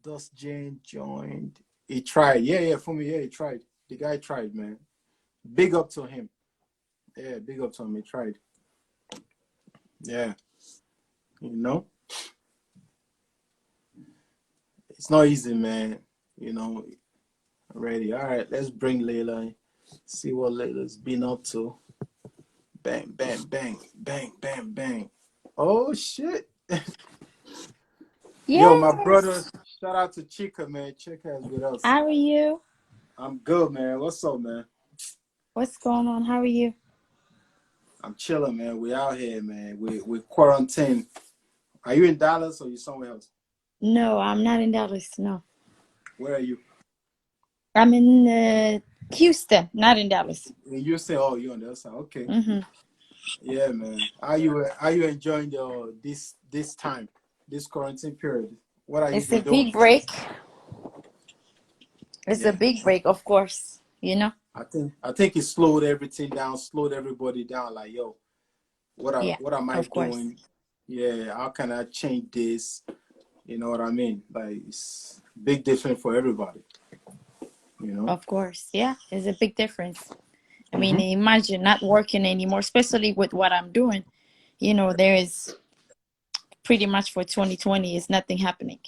Dust Jane joined. He tried. Yeah, yeah, for me, yeah, he tried. The guy tried, man. Big up to him. Yeah, big up to him. He tried. Yeah, you know, it's not easy, man. You know, ready. All right, let's bring Layla in. See what Layla's been up to. Bang, bang, bang, bang, bang, bang. Oh shit. Yo, my brother, Yes. shout out to Chica, man. Chica is with us. How are you? I'm good, man. What's up, man? What's going on? How are you? I'm chilling, man. We out here, man. We quarantine. Are you in Dallas or you somewhere else? No, I'm not in Dallas. No, Where are you? I'm in Houston, not in Dallas. And you say, oh, you're on the other side. Okay. hmm Yeah, man. Are you enjoying this time, this quarantine period? What are you It's a been doing? big break. It's a Yeah. big break, of course. I think it slowed everything down, slowed everybody down. Like, yo, Yeah, what am I of course. doing? Yeah, how can I change this? You know what I mean? Like, it's big difference for everybody. You know. Of course. Yeah, it's a big difference. I mean, Hmm. imagine not working anymore, especially with what I'm doing. There is pretty much for 2020 is nothing happening.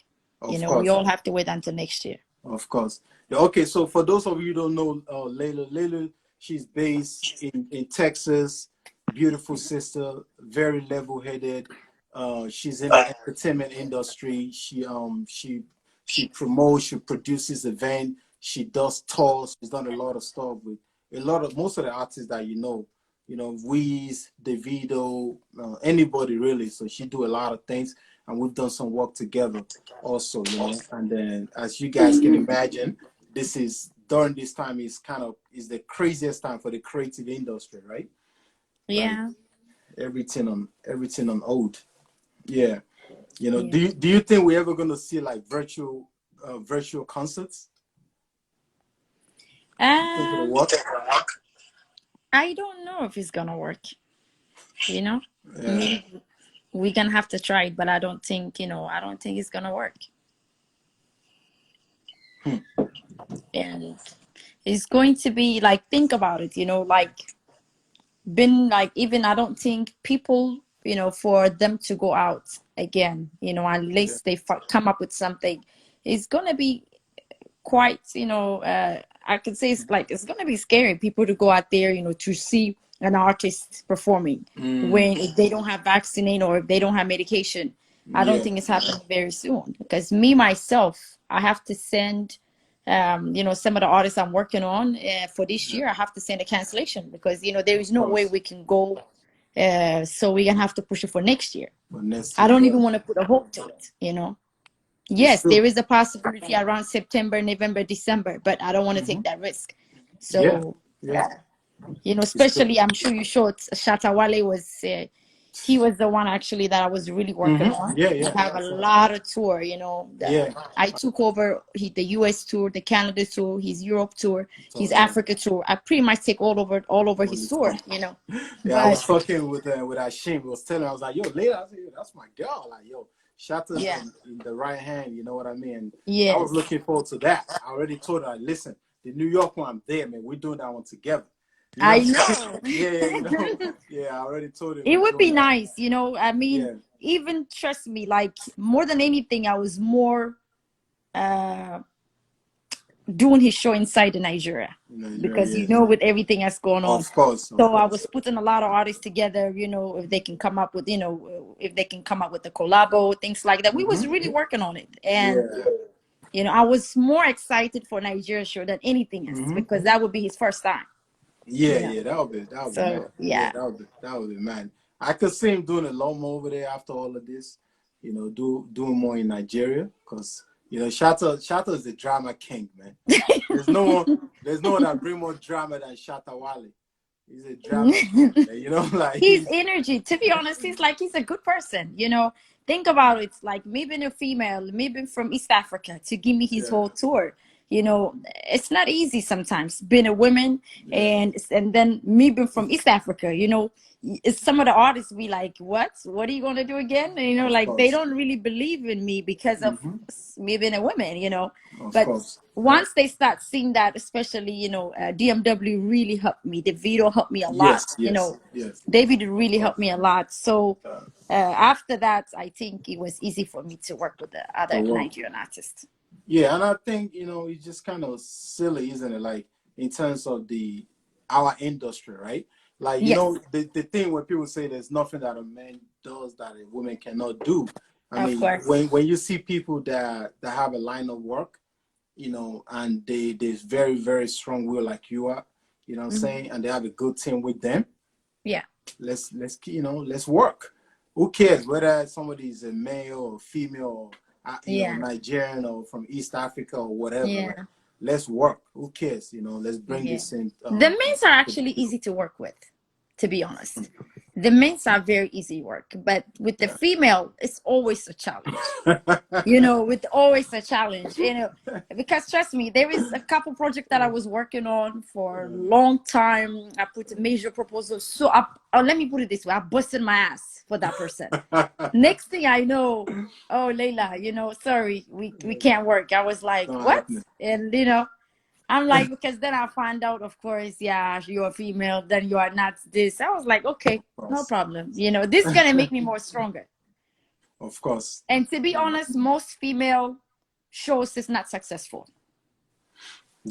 Of We course. all have to wait until next year. Of course. Yeah, okay, so for those of you who don't know Layla, she's based in Texas. Beautiful sister, very level-headed. She's in the entertainment industry. She promotes, she produces events, she does tours. She's done a lot of stuff with most of the artists that Wiz, Davido, anybody really. So she do a lot of things, and we've done some work together also. And then, as you guys can imagine, this is during this time is the craziest time for the creative industry, right? Like Yeah. everything on hold. Yeah. Yeah. Do you think we're ever gonna see like virtual concerts? You think it'll Um, work? I don't know if it's gonna work. You know, Yeah. Maybe we're gonna have to try it, but I don't think it's gonna work. Hmm. And it's going to be like, think about it, like been like, even I don't think people, for them to go out again, Yeah. unless they come up with something, it's gonna be quite, I could say it's gonna be scary people to go out there, to see an artist performing Mm, when if they don't have vaccine or if they don't have medication. I don't yeah. think it's happening very soon because me myself, I have to send, some of the artists I'm working on for this Yeah. year. I have to send a cancellation because there is Of no way course. we can go. So we're gonna have to push it for next year. But next I year, don't yeah. even want to put a hope to it. It's Yes, true. there is a possibility around September, November, December, but I don't want to Hmm. take that risk. Yeah. So, Yeah. It's true. especially I'm sure you showed Shatawale he was the one actually that I was really working on. Yeah. He Yeah. have I a saw. lot of tour, Yeah. I took over the US tour, the Canada tour, his Europe tour, So his yeah. Africa tour. I pretty much take all over All his this tour. Yeah, I was But talking with Hashim. I was telling him, I was like, yo, later, I said, yo, that's my girl. Like, yo, Shatta's yeah, in the right hand, you know what I mean? I was yes. looking forward to that. I already told her, listen, the New York one, I'm there, man. We're doing that one together. You know? I know. Yeah, yeah, I already told him It we're would doing be that. nice. I mean, Yeah, even trust me, like more than anything, I was more uh doing his show inside the Nigeria in Nigeria, because yeah. with everything that's going on. Of course, of So I course. was putting a lot of artists together, if they can come up with, if they can come up with the collabo, things like that. We was really working on it. And, Yeah. I was more excited for Nigeria show than anything else Hmm. because that would be his first time, Yeah, you know. yeah, that would be mad. So Yeah, yeah. that would be mad. I could see him doing a lot more over there after all of this. Doing more in Nigeria because Shatta is the drama king, man. There's no one, there's no one that bring more drama than Shatta Wale. He's a drama king, man. Like His energy, to be honest, he's a good person. Think about it, like maybe a female, maybe from East Africa to give me his yeah, whole tour. you know, it's not easy sometimes being a woman, and then me being from East Africa, you know, it's some of the artists be like, what are you going to do again? And, you know, Of like they course. don't really believe in me because of me being a woman, you know. Of But course. once they start seeing that, especially, you know, DMW really helped me. Davido helped me a lot, Yes, you yes, know. yes. David Of really helped course. me a lot. So Uh, after that, I think it was easy for me to work with the the other work. Nigerian artists. Yeah, and I think, you know, it's just kind of silly, isn't it? Like in terms of the our industry, right? Like, you Yes, know, the thing when people say there's nothing that a man does that a woman cannot do. I of mean, course. when you see people that have a line of work, you know, and they're very, very strong will like you are, you know what I'm Mhm. saying? And they have a good team with them, Yeah, let's you know, let's work. Who cares whether somebody is a male or female or you know, yeah, Nigerian or from East Africa or whatever? Like, yeah, let's work. Who cares? You know, let's bring yeah. this in The men's are to the actually people. easy to work with, to be honest. The men's are very easy work, but with the Yeah. female, it's always a challenge. You know, with always a challenge, you know, because trust me, there is a couple projects that I was working on for a long time. I put a major proposal. So let me put it this way, I busted my ass for that person. Next thing I know, oh Layla, you know, sorry, we can't work. I was like, Not what? happening. And you know, I'm like, because then I find out, of course, yeah, you're a female, then you are not this. I was like, okay, Of no course. problem. You know, this is gonna make me more stronger. Of course. And to be honest, most female shows is not successful.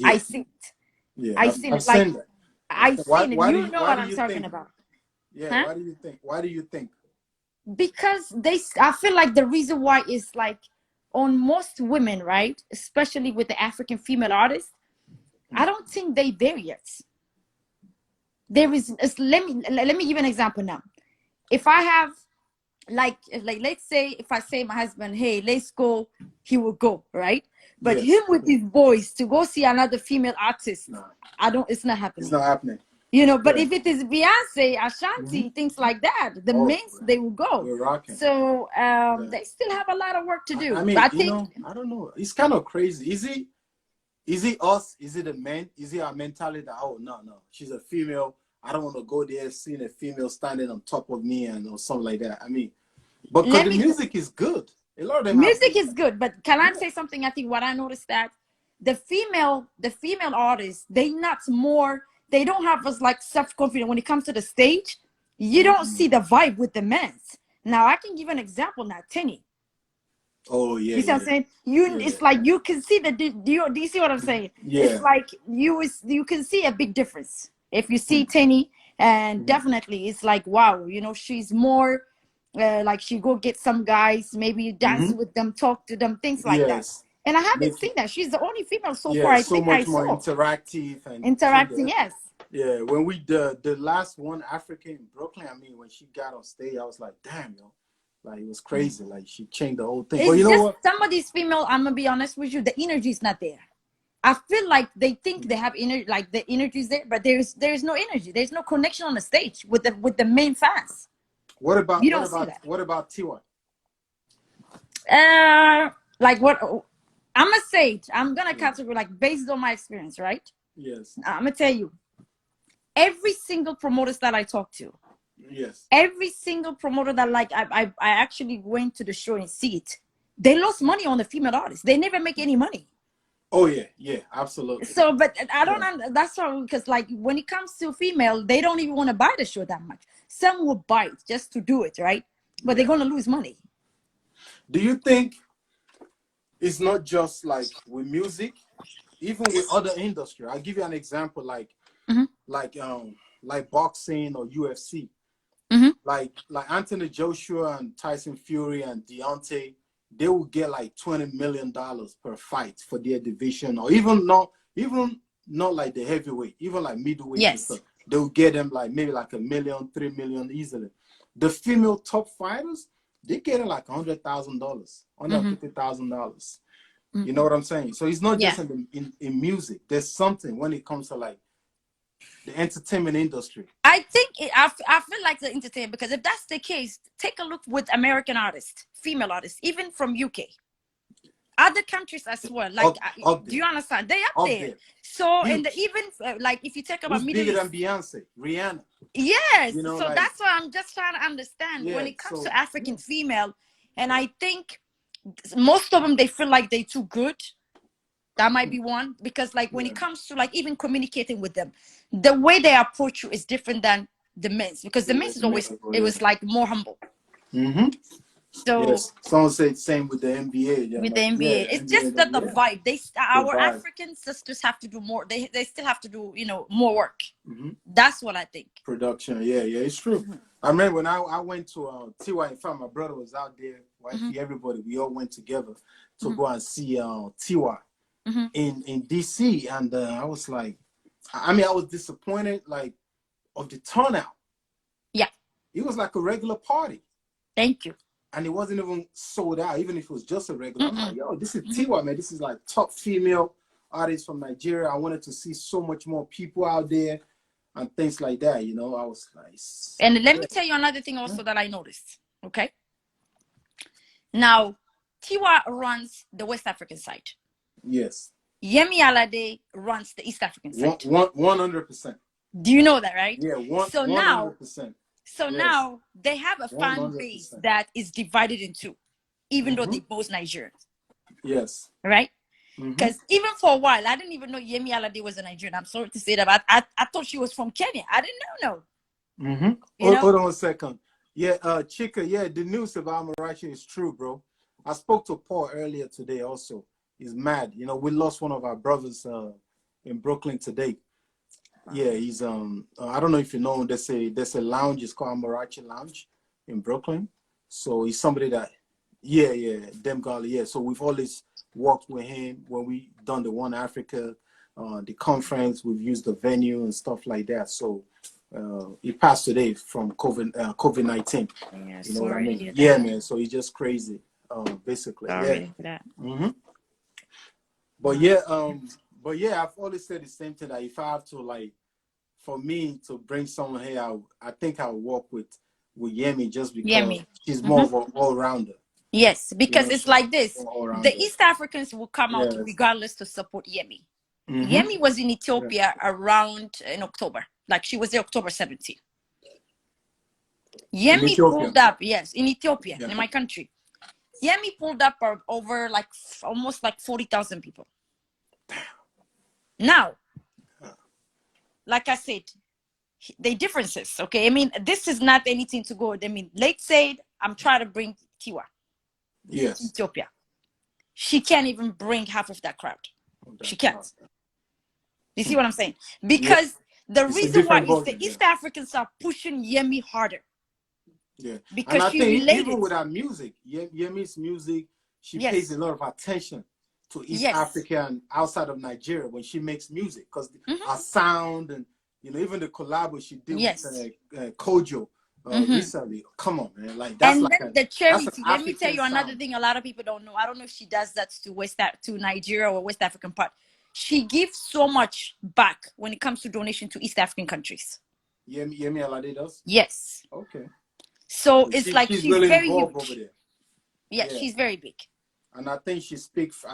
I Yeah. see it. Yeah. I I've, seen I've it. Like seen that. I seen it. You know Why what do I'm you talking think? about, Yeah. huh? Why do you think? Why do you think? Because I feel like the reason why is like on most women, right? Especially with the African female artists, I don't think they there yet. There is. Let me give an example now. If I have like let's say if I say my husband, hey, let's go, he will go, right? But him Yes. with his boys to go see another female artist, No, I don't. It's not it's happening. not happening. You know, but Yeah. if it is Beyonce, Hmm. Ashanti, things like that, the Oh, mains they will go. we're rocking. So Yeah. they still have a lot of work to I do. mean, I you think know, I don't know. It's kind of crazy. Is it us? Is it the men? Is it our mentality that, oh no, no, she's a female. I don't want to go there seeing a female standing on top of me and or something like that. I mean, but because let the me music is good. A lot of them have music good. is good, but can I Yeah. say something? I think what I noticed that the female artists, they not more, they don't have as like self-confidence when it comes to the stage. You don't Mm. see the vibe with the men's. Now I can give an example now, Tenny. Oh yeah, You see what I'm yeah, saying? yeah, It's like you can see the do you see what I'm saying? It's yeah. like you can see a big difference if you see Tenny, and Mm. definitely it's like wow, you know, she's more like she go get some guys, maybe dance Mm-hmm. with them, talk to them, things like that. Yes, And I haven't make it. seen that. She's the only female so far Yeah, I so think I much more saw interactive and kind interacting. of. Yes, Yeah, when we the last one African in Brooklyn, I mean, when she got on stage, I was like, damn, yo, like it was crazy. Like she changed the whole thing. But you it's know just what? some of these female. I'm gonna be honest with you, the energy is not there. I feel like they think they have energy, like the energy is there, but there's no energy. There's no connection on the stage with the main fans. You don't see that. What about Tiwa? Like what I'm gonna say, I'm gonna Yeah. categorize like based on my experience, right? Yes. I'm gonna tell you, every single promoters that I talk to, Yes. every single promoter that like I actually went to the show and see it, they lost money on the female artists. They never make any money. Oh yeah, yeah, absolutely. So, but I Yeah. don't. That's why, because like when it comes to female, they don't even want to buy the show that much. Some will buy it just to do it, right? But they're Yeah. gonna lose money. Do you think it's not just like with music, even with other industry? I'll give you an example, Mm-hmm. like like boxing or UFC. Mm-hmm. Like Anthony Joshua and Tyson Fury and Deontay, they will get like $20 million per fight for their division, or even not like the heavyweight, even like middleweight and Yes. stuff. They will get them like maybe like 1 million, 3 million easily. The female top fighters, they get like $100,000, Mm-hmm. $150,000. You Mm-hmm. know what I'm saying? So it's not Yeah. just in music. There's something when it comes to like the entertainment industry. I feel like the entertainment, because if that's the case, take a look with American artists, female artists, even from UK. other countries as well. Like, Up do you there, understand? They up up there. there, So, and huge. even like if you talk about Who's Middle bigger than East, Beyonce? Rihanna. yes. You know, So like that's why I'm just trying to understand when yeah. it comes So to African female, and I think most of them they feel like they too good. That might be one, because like when it comes to like even communicating with them, the way they approach you is different than the men's, because the men's is always, it was like more humble. Mm-hmm. So Yes. Someone said same with the NBA. They're with the like, yeah, NBA, the it's NBA, just that the yeah, vibe. the Our vibe. African sisters have to do more. They still have to do, you know, more work. Mm-hmm. That's what I think. Production, yeah, it's true. I remember when I went to TY. In fact, my brother was out there. Wifey, everybody, we all went together to go and see TY in DC, and I was like, I mean, I was disappointed, like, of the turnout. Yeah. It was like a regular party. Thank you. And it wasn't even sold out, even if it was just a regular. I'm like, yo, this is TY, man. This is like top female artist from Nigeria. I wanted to see so much more people out there and things like that. You know, I was like, and let me tell you another thing also that I noticed. Okay. Now, Tiwa runs the West African side. yes. Yemi Alade runs the East African side. 100%. Do you know that, right? Yeah, 100%. So yes. Now they have a fan 100%. base that is divided in two, even though they both Nigerians. Yes. Right? Because even for a while, I didn't even know Yemi Alade was a Nigerian. I'm sorry to say that, but I thought she was from Kenya. I didn't know. Hold on a second. Yeah, Chika, yeah, the news about Amarachi is true, bro. I spoke to Paul earlier today also. He's mad. You know, we lost one of our brothers in Brooklyn today. Yeah, he's I don't know if you know, there's a lounge, it's called Amarachi Lounge in Brooklyn. So he's somebody that Demgali, yeah. So we've always worked with him when we done the One Africa, the conference, we've used the venue and stuff like that. So he passed today from COVID-19. Yeah, you know what I mean? that. Yeah, man. So he's just crazy, basically. Sorry for that. But yeah, I've always said the same thing, that if I have to, like, for me to bring someone here, I think I'll work with Yemi, just because she's more of an all-rounder. Yes, because it's like this. The East Africans will come out regardless to support Yemi. Yemi was in Ethiopia around in October. Like, she was there October 17th. Yemi pulled up, yes, in Ethiopia, in my country. Yemi pulled up over like almost like 40,000 people. Now, like I said, the differences, okay? I mean, this is not anything to go. I mean, let's say I'm trying to bring Tiwa to Ethiopia. She can't even bring half of that crowd. She can't. You see what I'm saying? Because the reason why is the East Africans are pushing Yemi harder. Yeah. Because and I she think related. Even with our music, Yemi's music, she pays a lot of attention to East Africa and outside of Nigeria when she makes music, because our sound and, you know, even the collab she did with Kojo recently. Come on, man! Like, that's and like then the charity. Let me tell you sound. another thing a lot of people don't know. I don't know if she does that to Nigeria or West African part. She gives so much back when it comes to donation to East African countries. Yemi Alade does? Yes. Okay. So it's like she's really very involved huge. over there. Yeah, she's very big. And I think she speaks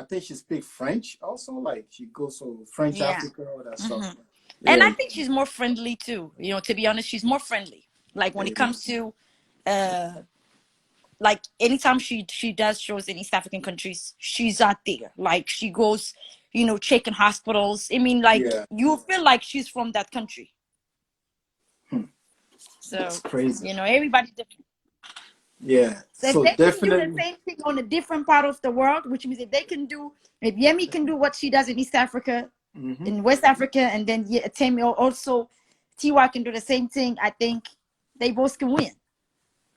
French also. Like, she goes to French Africa, all that stuff. And I think she's more friendly too. You know, to be honest, she's more friendly. Like, when it comes to like, anytime she does shows in East African countries, she's out there. Like, she goes, you know, checking hospitals. I mean, like, you feel like she's from that country. So that's crazy. You know, everybody's different. Yeah. So if they can do the same thing on a different part of the world, which means if Yemi can do what she does in East Africa, in West Africa, and then Temi also, Tiwa can do the same thing, I think they both can win.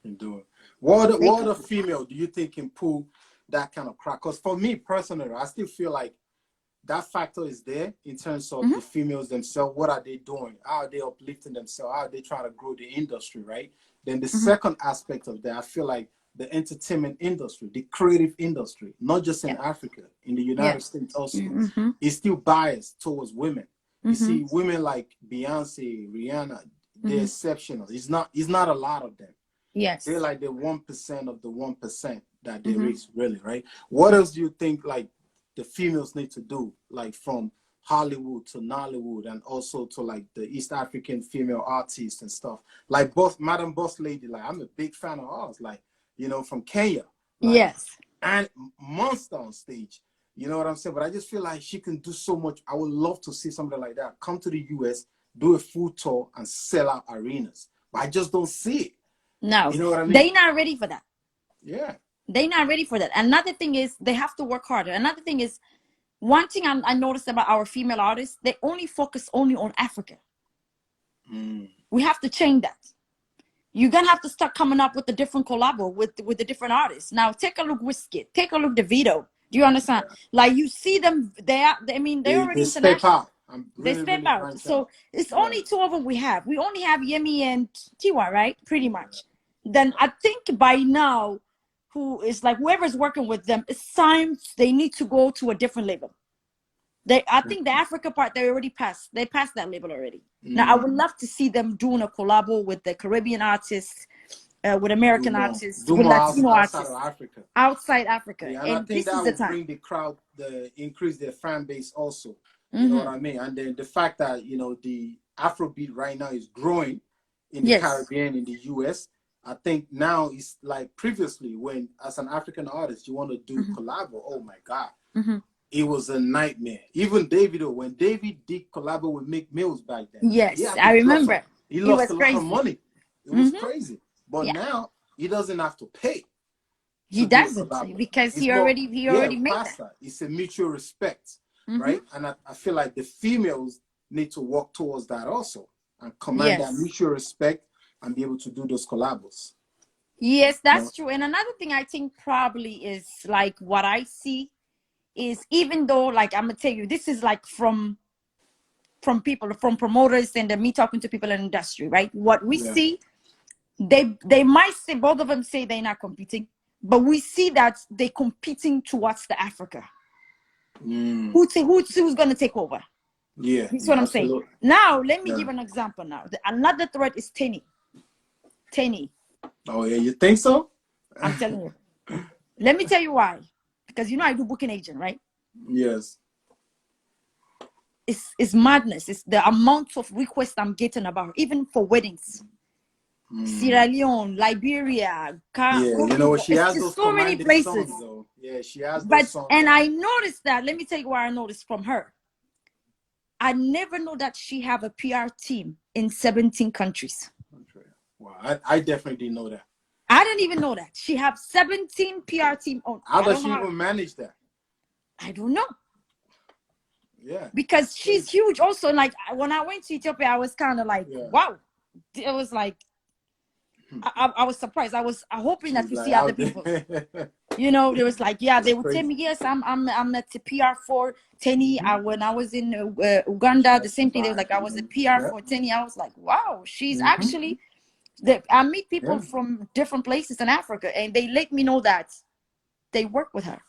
Can do it. What other female do you think can pull that kind of crowd? Because for me personally, I still feel like that factor is there in terms of the females themselves. What are they doing? How are they uplifting themselves? How are they trying to grow the industry, right? Then the second aspect of that, I feel like the entertainment industry, the creative industry, not just in Africa, in the United States also, is still biased towards women. You see, women like Beyonce, Rihanna, they're exceptional. It's not a lot of them. Yes. They're like the 1% of the 1%. that there is, really, right? What else do you think like the females need to do, like from Hollywood to Nollywood, and also to like the East African female artists and stuff? Like Madam Boss Lady, like I'm a big fan of ours, like, you know, from Kenya, like, Yes. and monster on stage. You know what I'm saying? But I just feel like she can do so much. I would love to see something like that come to the US, do a full tour, and sell out arenas. But I just don't see it. No, you know what I mean? They're not ready for that. Yeah. They're not ready for that. Another thing is they have to work harder. Another thing is, one thing I noticed about our female artists, they only focus only on Africa. We have to change that. You're gonna have to start coming up with a different collabo with the different artists. Now take a look Whiskey, take a look Davido. Do you understand? Yeah. Like you see them, they're already step international. out. They step out. So it's only two of them we have. We only have Yemi and Tiwa, right? Pretty much. Then I think by now, who is like whoever's working with them, it's time they need to go to a different label. I think the Africa part they already passed. They passed that label already. Now I would love to see them doing a collabo with the Caribbean artists, with American artists, with Latino artists outside Africa. Yeah, and I think that will bring the crowd, increase their fan base also. You know what I mean? And then the fact that, you know, the Afrobeat right now is growing in the Caribbean, in the US. I think now it's like previously when, as an African artist, you want to do collabo. Oh my God. It was a nightmare. Even Davido, when David did collabo with Mick Mills back then. Yes, I remember. He lost a lot of money. It was crazy. But now he doesn't have to pay. He doesn't, because he already made that. It's a mutual respect, right? And I feel like the females need to work towards that also and command that mutual respect and be able to do those collabos. Yes, that's true. And another thing I think probably is like what I see is, even though, like, I'm gonna tell you, this is like from people, from promoters, and me talking to people in the industry, right? What we see, they might say, both of them say they're not competing, but we see that they're competing towards the Africa. Who's gonna take over? Yeah, that's what I'm saying. Now let me give an example. Now another threat is Tenny. Oh yeah, you think so? I'm telling you. Let me tell you why. Because you know I do booking agent, right? Yes. It's madness. It's the amount of requests I'm getting about, even for weddings. Sierra Leone, Liberia, you know, she has those so many places. Songs, though. Yeah, she has those songs. And I noticed that. Let me tell you what I noticed from her. I never know that she have a PR team in 17 countries. Wow, I definitely didn't know that. I didn't even know that. She have 17 PR team on. How does she even manage that? I don't know. Yeah. Because she's huge also. Like when I went to Ethiopia, I was kind of like, wow. It was like, I was surprised. I was hoping that we see other people. You know, there was like, they would tell me, yes, I'm at the PR for Tenny. When I was in Uganda, the same thing. They was like, I was a PR for Tenny. I was like, wow, she's actually. I meet people from different places in Africa, and they let me know that they work with her.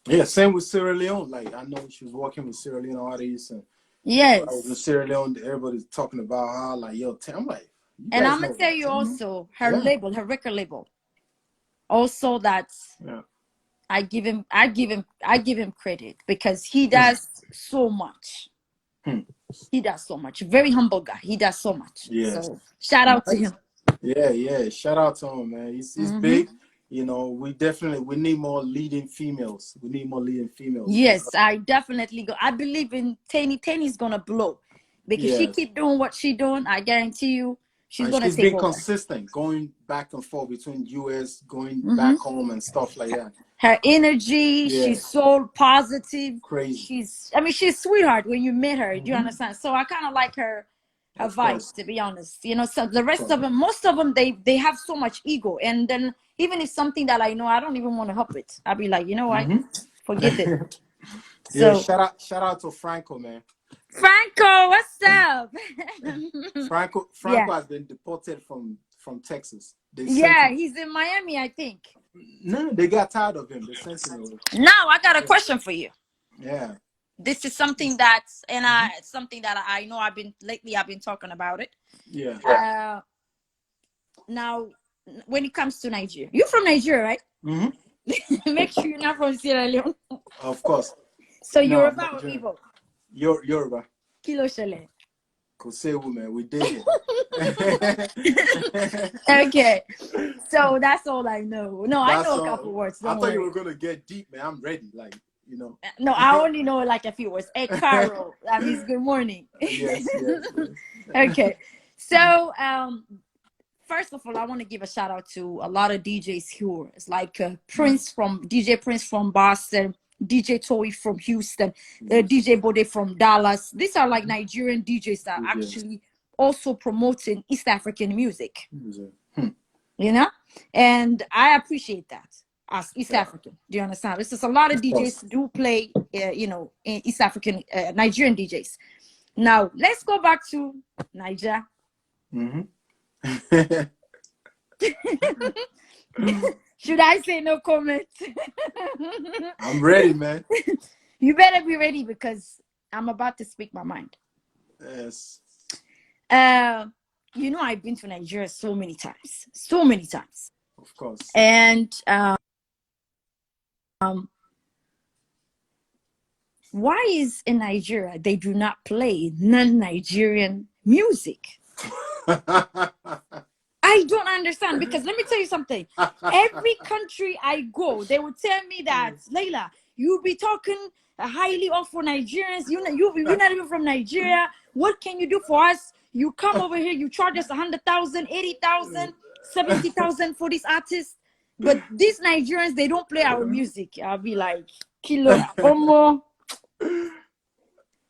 Yeah, same with Sierra Leone. Like I know she was working with Sierra Leone artists, and yes, I was in Sierra Leone. Everybody's talking about her. Like, yo, I'm like, and I'm gonna tell you also her label, her record label. Also, that I give him credit because he does so much. He does so much. Very humble guy. He does so much. Yes. So shout out to him. Yeah. Shout out to him, man. He's big. You know, we need more leading females. Yes, I definitely go. I believe in Tenny. Tenny's gonna blow because she keep doing what she doing. I guarantee you, she's gonna take over. She's been consistent, going back and forth between US, going back home and stuff like that. Her energy, she's so positive. Crazy. She's sweetheart when you met her. Do you understand? So I kind of like her vibes, to be honest. You know, so the rest of them, most of them, they have so much ego. And then even if something that I know, I don't even want to help it. I'll be like, you know what? Forget it. So shout out to Franco, man. Franco, what's up? Franco has been deported from Texas. He's in Miami, I think. No, they got tired of him. They sent him away. Now I got a question for you. Yeah. This is something something that I know I've been talking about it. Yeah. Now when it comes to Nigeria. You're from Nigeria, right? Mm-hmm. Make sure you're not from Sierra Leone. Of course. So No, I'm Yoruba or Nigerian. Igbo? Yoruba. Kilo Shele. Kosewu, man. We did it. Okay. So that's all I know. No, I That's know a all. couple words. I Don't thought you worry. were gonna get deep, man. I'm ready. Like, you know. No, I only know like a few words. Hey, Carol. That means good morning. Yes, yes, yes. Okay. So, first of all, I want to give a shout out to a lot of DJs here. It's like DJ Prince from Boston, DJ Toy from Houston, DJ Bode from Dallas. These are like Nigerian DJs that are actually also promoting East African music. You know, and I appreciate that as East African. Do you understand? This is a lot of DJs do play, you know, in East African, Nigerian DJs. Now let's go back to Niger. Should I say no comment? I'm ready, man. You better be ready because I'm about to speak my mind. Yes. You know, I've been to Nigeria so many times. Of course. And why is in Nigeria they do not play non-Nigerian music? I don't understand, because let me tell you something. Every country I go, they would tell me that, Layla, you be talking highly of for Nigerians. You're not even from Nigeria. What can you do for us? You come over here, you charge us 100,000, 80,000, 70,000 for these artists. But these Nigerians, they don't play our music. I'll be like, Kilo, Omo.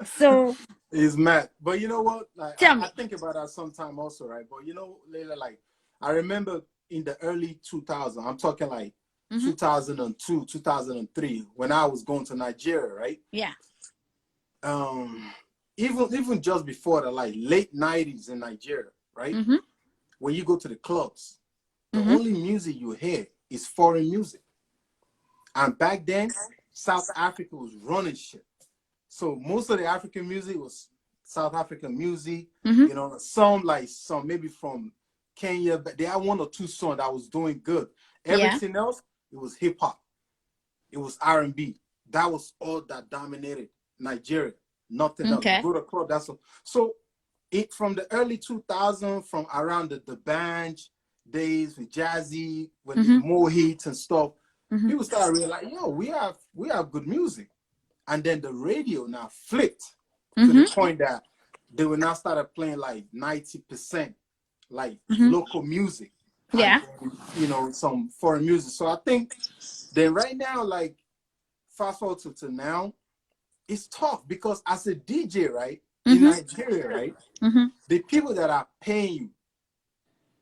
So he's mad. But you know what? Like, tell me. I think about that sometime also, right? But you know, Layla, like, I remember in the early 2000s, I'm talking like 2002, 2003, when I was going to Nigeria, right? Yeah. Even just before the like late 90s in Nigeria, right? When you go to the clubs, the only music you hear is foreign music. And back then, South Africa was running shit. So most of the African music was South African music. You know, some maybe from Kenya, but they had one or two songs that was doing good. Everything else, it was hip hop. It was R&B. That was all that dominated Nigeria. Nothing else. Go to club. That's all. So it from the early 2000s, from around the band days with Jazzy, when the more hits and stuff, people started realizing, yo, we have good music. And then the radio now flipped to the point that they will now start playing like 90% like local music. Yeah. And, you know, some foreign music. So I think then right now, like fast forward to now, it's tough because as a DJ, right, in Nigeria, right, the people that are paying you,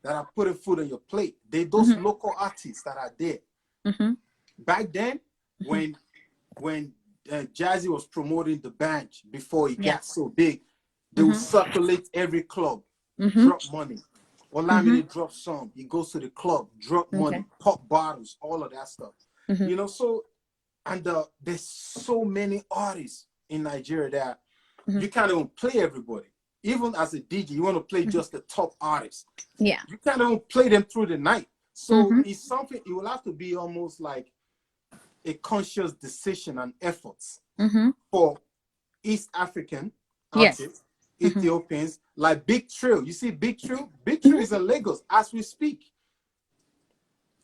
that are putting food on your plate, they those local artists that are there. Back then, when Jazzy was promoting the band before it got so big, they would circulate every club, drop money. Olamide drops some, he goes to the club, drop money, pop bottles, all of that stuff. You know, so, and there's so many artists in Nigeria that you can't even play everybody. Even as a DJ, you want to play just the top artists. Yeah. You can't even play them through the night. So it's something, it will have to be almost like a conscious decision and efforts for East African artists, Ethiopians, like Big Trill. You see Big Trill? Big Trill is in Lagos as we speak.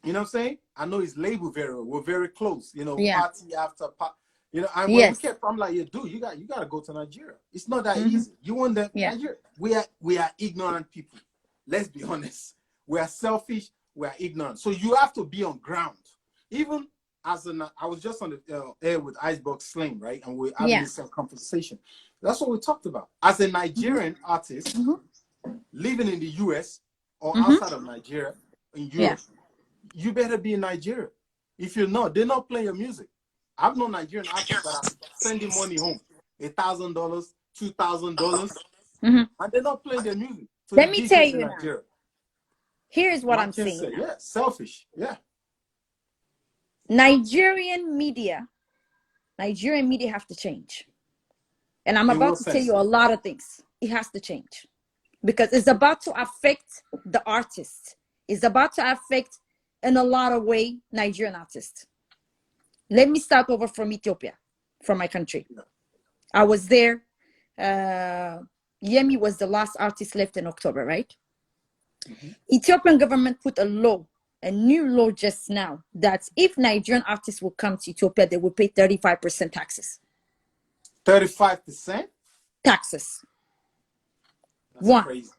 You know what I'm saying? I know his label very well. We're very close. You know, party after party. You know, and when we kept, I'm like, yeah, dude, you got to go to Nigeria. It's not that easy. You want that Nigeria? We are ignorant people. Let's be honest. We are selfish. We are ignorant. So you have to be on ground. Even as I was just on the air with Icebox Slim, right? And we're having this conversation. That's what we talked about. As a Nigerian artist living in the US or outside of Nigeria, in Europe, you better be in Nigeria. If you're not, they're not playing your music. I've known Nigerian artists that are sending money home, $1,000, $2,000, and they're not playing their music. So let me tell you now. Here's what I'm saying. Say, yeah, selfish. Yeah. Nigerian media have to change. And I'm about to tell you a lot of things. It has to change because it's about to affect the artists. is about to affect in a lot of way Nigerian artists. Let me start over from Ethiopia, from my country. I was there. Yemi was the last artist left in October, right? Ethiopian government put a new law just now, that if Nigerian artists will come to Ethiopia, they will pay 35% taxes. 35%? Taxes. That's One. crazy.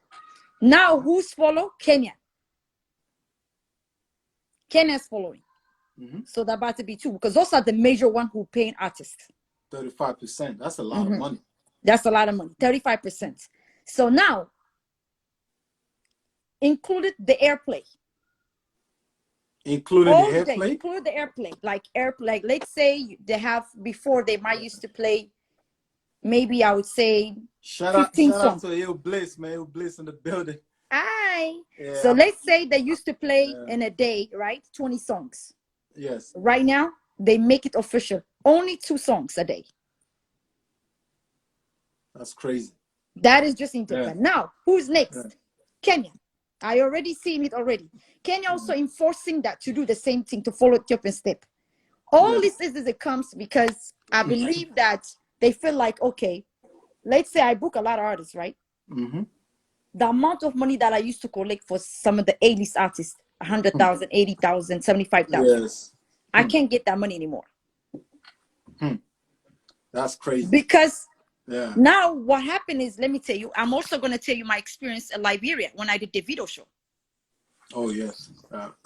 Now, who's follow? Kenya. Kenya's following. So they're about to be two, because those are the major ones who paying artists. 35%. That's a lot of money. That's a lot of money. 35%. So now, included the airplay. Including All the day, airplay? include the airplay. Like let's say they have, before they might used to play, maybe I would say Shout 15 out songs. to Il Bliss, man. Il Bliss in the building. Aye. Yeah, So let's say they used to play in a day, right? 20 songs. Yes. Right now, they make it official. Only 2 songs a day. That's crazy. That is just in Ethiopia. Now, who's next? Yeah. Kenya. I already seen it already. Kenya also enforcing that to do the same thing, to follow Ethiopian step. All this is it comes because I believe that they feel like, okay, let's say I book a lot of artists, right? The amount of money that I used to collect for some of the A-list artists, 100,000, 80,000, 75,000. Yes. I can't get that money anymore. That's crazy. Because now what happened is, let me tell you, I'm also going to tell you my experience in Liberia when I did the Davido show. Oh, yes.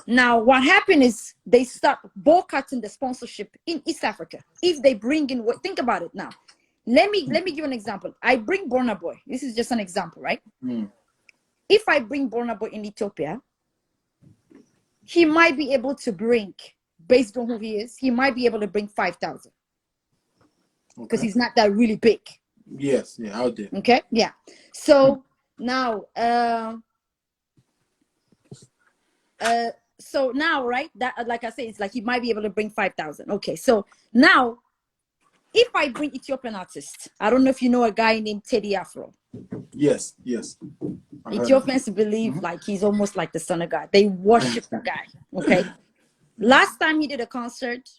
Now, what happened is they start boycotting the sponsorship in East Africa. If they bring in, think about it now. Let me give you an example. I bring Burna Boy. This is just an example, right? If I bring Burna Boy in Ethiopia, he might be able to bring, based on who he is, he might be able to bring 5,000. Because he's not that really big. Yes, yeah, out there. Okay, yeah. So now, right, that, like I say, it's like he might be able to bring 5,000. Okay, so now, if I bring Ethiopian artists, I don't know if you know a guy named Teddy Afro. Yes. Ethiopians believe like he's almost like the son of God. They worship the guy. Okay. Last time he did a concert,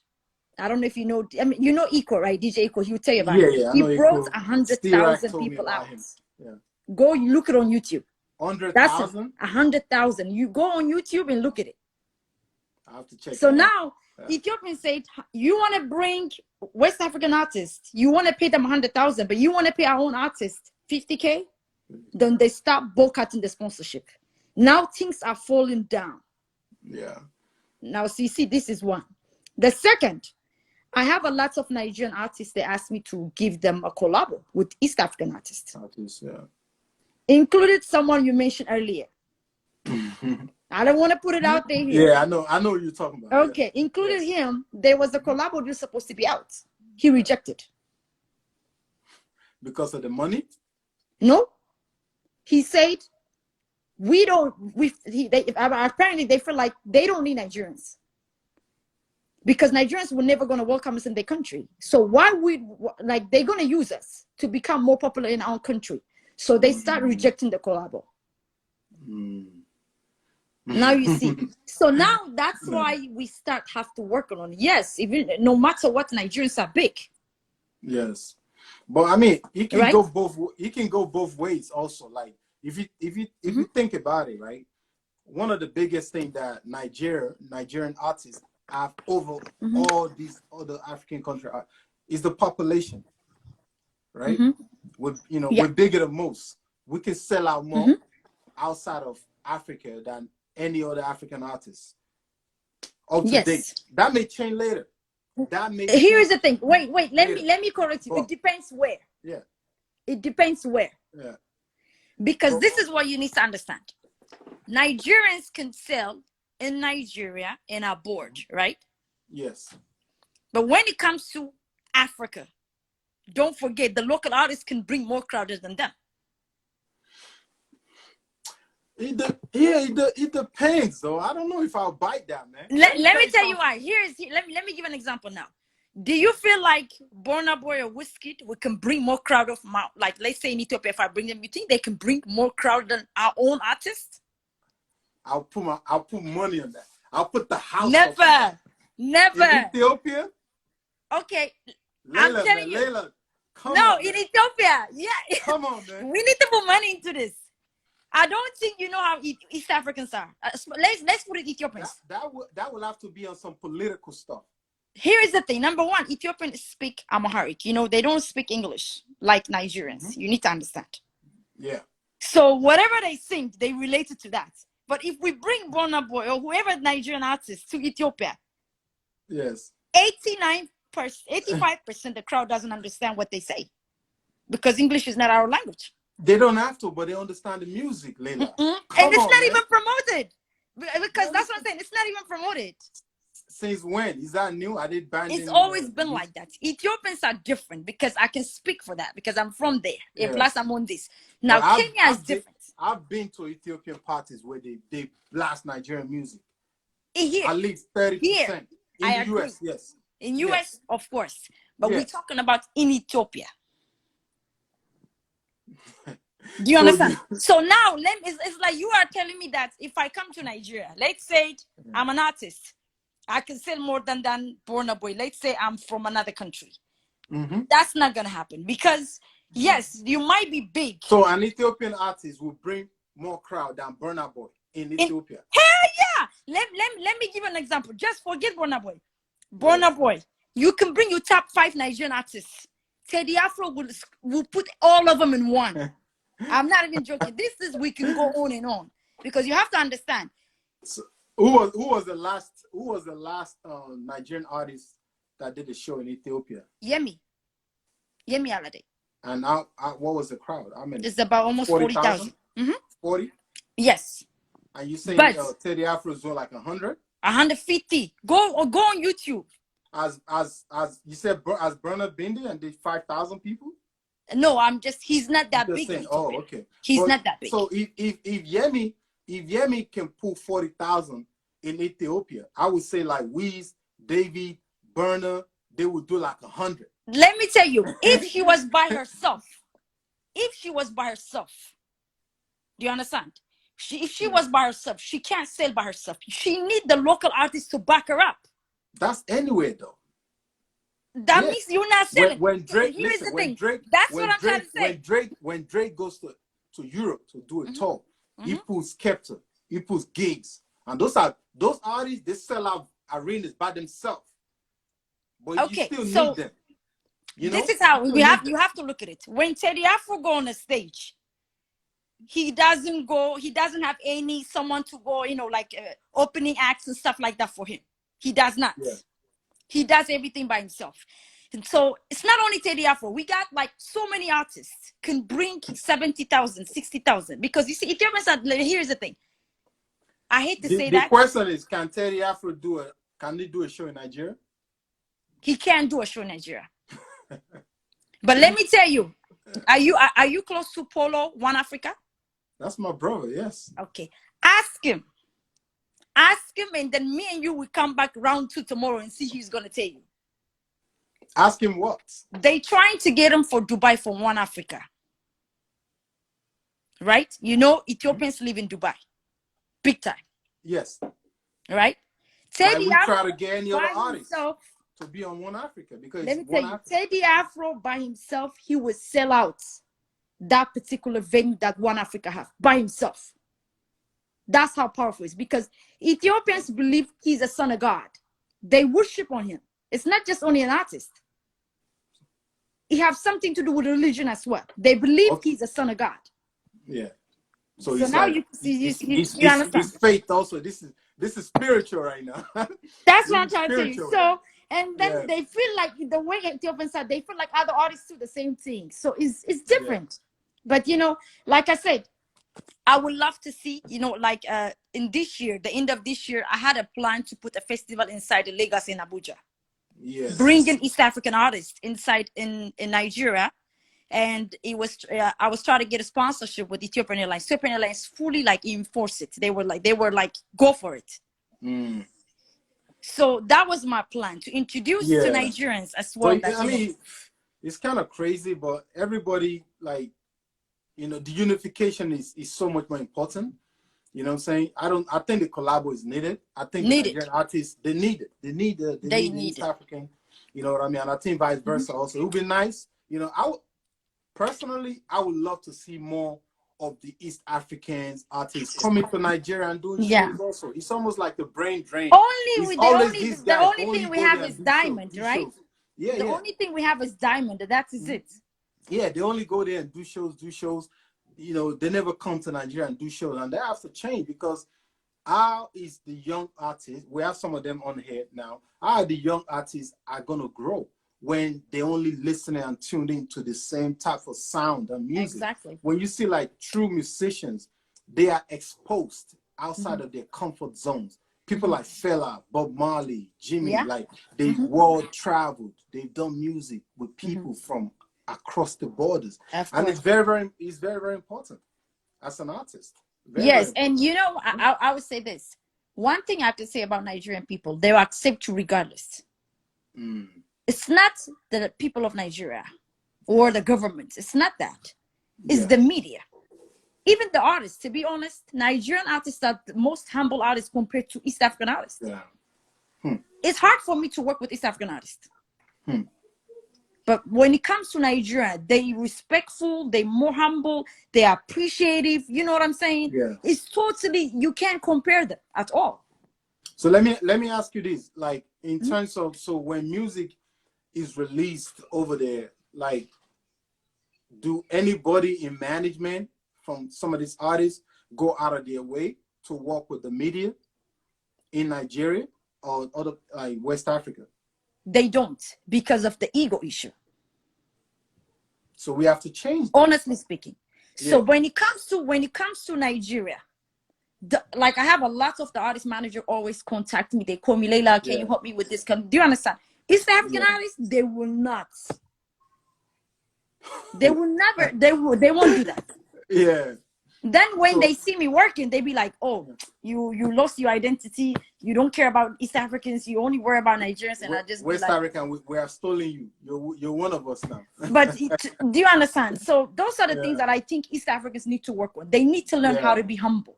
I don't know if you know. I mean, you know Eco, right? DJ Eco. He would tell you about it. Yeah, he brought 100,000 people out. Yeah. Go look it on YouTube. 100,000. 100,000. You go on YouTube and look at it. I have to check. So now Ethiopians said, you want to bring West African artists, you want to pay them 100,000, but you want to pay our own artists 50K. Then they stop boycotting the sponsorship. Now things are falling down. Yeah. Now, so you see, this is one. The second, I have a lot of Nigerian artists. They asked me to give them a collab with East African artists. Included someone you mentioned earlier. I don't want to put it out there here. Yeah, I know what you're talking about. Okay, included him. There was a collab that was supposed to be out. He rejected. Because of the money? No. He said, apparently they feel like they don't need Nigerians. Because Nigerians were never going to welcome us in their country. So why would, they're going to use us to become more popular in our country. So they start rejecting the collabo. Now you see. So now that's why we have to work on it. Yes, even no matter what, Nigerians are big. Yes. But I mean, it can go both ways also. Like if you think about it, right? One of the biggest things that Nigerian artists have over all these other African countries is the population, right? We're bigger than most. We can sell out more outside of Africa than any other African artist. Up to date. That may change later. Here's the thing. Wait. Let me correct you. It depends where. Yeah. It depends where. Yeah. Because this is what you need to understand. Nigerians can sell in Nigeria and are bored, right? Yes. But when it comes to Africa, don't forget the local artists can bring more crowders than them. It depends, though. I don't know if I'll bite that, man. Let me tell you why. Let me give an example now. Do you feel like Burna Boy or Wizkid, we can bring more crowd of, like, let's say in Ethiopia, if I bring them, you think they can bring more crowd than our own artists? I'll put money on that. I'll put the house up on that. Never. In Ethiopia? Okay. I'm Layla, telling man, you. Layla, come No, on, in man. Ethiopia. Yeah. Come on, man. We need to put money into this. I don't think you know how East Africans are. Let's put it Ethiopians. That will have to be on some political stuff. Here is the thing. Number one, Ethiopians speak Amharic. You know, they don't speak English like Nigerians. You need to understand. Yeah. So whatever they sing, they relate it to that. But if we bring Burna Boy or whoever Nigerian artist to Ethiopia, yes, 85% the crowd doesn't understand what they say because English is not our language. They don't have to, but they understand the music, Layla. And it's not even promoted because that's what I'm saying. It's not even promoted. Since when? Is that new? I did band. It's always been like that. Ethiopians are different because I can speak for that because I'm from there. Yeah. Plus, I'm on this. Now, Kenya is different. I've been to Ethiopian parties where they blast Nigerian music. Here, at least 30%. Here, in the US, yes. In US, of course. But we're talking about in Ethiopia. Do you understand? So now, it's like you are telling me that if I come to Nigeria, let's say I'm an artist, I can sell more than Burna Boy. Let's say I'm from another country. That's not going to happen because, yes, you might be big. So an Ethiopian artist will bring more crowd than Burna Boy in Ethiopia. Hell yeah! Let me give an example. Just forget Burna Boy. Burna Boy, you can bring your top 5 Nigerian artists. Teddy Afro will put all of them in one. I'm not even joking. We can go on and on because you have to understand. So, who was the last Nigerian artist that did a show in Ethiopia? Yemi Alade. And what was the crowd? I mean, it's about almost 40,000. 40? Yes. And you say Teddy Afro's doing like 100? 150. Go on YouTube. As you said, as Burna Bindi and did 5,000 people? No, he's not that big. Saying, oh, okay. He's not that big. So if Yemi can pull 40,000 in Ethiopia, I would say like Weez, David, Burna, they would do like 100. Let me tell you, if she was by herself, do you understand? If she was by herself, she can't sell by herself. She need the local artists to back her up. That's anyway though. That means you're not selling. When Drake, that's what I'm trying to say. When Drake goes to Europe to do a tour, he pulls Skepta, he pulls gigs, and those artists, they sell out arenas by themselves. But you still need them. You know? This is how you have to look at it. When Teddy Afro go on the stage, he doesn't have someone to go, like opening acts and stuff like that for him. He does not. Yeah. He does everything by himself. And so it's not only Teddy Afro. We got like so many artists can bring 70,000, 60,000. Because you see, Ethiopians are, here's the thing. I hate to say that. The question is, can Teddy Afro do a show in Nigeria? He can't do a show in Nigeria. But let me tell you, are you close to Polo, One Africa? That's my brother, yes. Okay. Ask him, and then me and you will come back round 2 tomorrow and see he's gonna tell you. Ask him what? They trying to get him for Dubai from One Africa. Right? You know, Ethiopians live in Dubai. Big time. Yes. Right? Teddy we try to get any other artists to be on One Africa because let me tell you, Teddy Afro by himself, he would sell out that particular venue that One Africa have by himself. That's how powerful it is because Ethiopians believe he's a son of God. They worship on him. It's not just only an artist. It has something to do with religion as well. They believe he's a son of God. Yeah. So now like, you understand. This faith also. This is spiritual right now. That's what I'm trying to tell you. So and then they feel like the way Ethiopians are, they feel like other artists do the same thing. So it's different. Yeah. But like I said, I would love to see, like in this year, the end of this year, I had a plan to put a festival inside the Lagos in Abuja. Yes. Bringing East African artists inside in Nigeria. And it was I was trying to get a sponsorship with Ethiopian Airlines. Ethiopian Airlines fully enforced it. They were like go for it. Mm. So that was my plan to introduce to Nigerians as well. So, I mean, it's kind of crazy, but everybody the unification is so much more important. You know what I'm saying? I think the collabo is needed. I think the Needed. Nigerian artists, they need it. They They need the need East it. African. You know what I mean? And I think vice versa also. It would be nice. You know, personally, I would love to see more of the East Africans artists coming to Nigeria and doing Yeah. shows also. It's almost like the brain drain. Only It's with always these the guys only only thing we go have there is and Diamond, do right? shows. Yeah, The yeah. only thing we have is Diamond. That is it. Yeah, they only go there and do shows. You know, they never come to Nigeria and do shows. And that has to change because how is the young artists, we have some of them on here now, how the young artists are going to grow when they only listening and tuned into the same type of sound and music? Exactly. When you see like true musicians, they are exposed outside of their comfort zones. People like Fela, Bob Marley, Jimmy, Yeah. like they world traveled. They've done music with people from across the borders. Of And course. it's very important as an artist. Very, Yes, very and you know, I would say this. One thing I have to say about Nigerian people, they will accept you regardless. important. It's not the people of Nigeria or the government. It's not that. It's Yeah. the media. Even the artists, to be honest, Nigerian artists are the most humble artists compared to East African artists. Yeah. It's hard for me to work with East African artists. Hmm. But when it comes to Nigeria, they respectful, they more humble, they are appreciative. You know what I'm saying? Yeah. It's totally, you can't compare them at all. So let me ask you this, like in terms of, so when music is released over there, like do anybody in management from some of these artists go out of their way to work with the media in Nigeria or other like West Africa? They don't, because of the ego issue. So we have to change that. Honestly speaking. So Yeah. when it comes to Nigeria, like I have a lot of the artist manager always contact me. They call me, Layla, can you help me with this? Do you understand? East African artists, they will not. They will never. They won't do that. Yeah. Then when So- they see me working, they be like, "Oh, you lost your identity. You don't care about East Africans. You only worry about Nigerians." And I just be West like, African, we have stolen you. You're one of us now. But do you understand? So those are the things that I think East Africans need to work on. They need to learn how to be humble.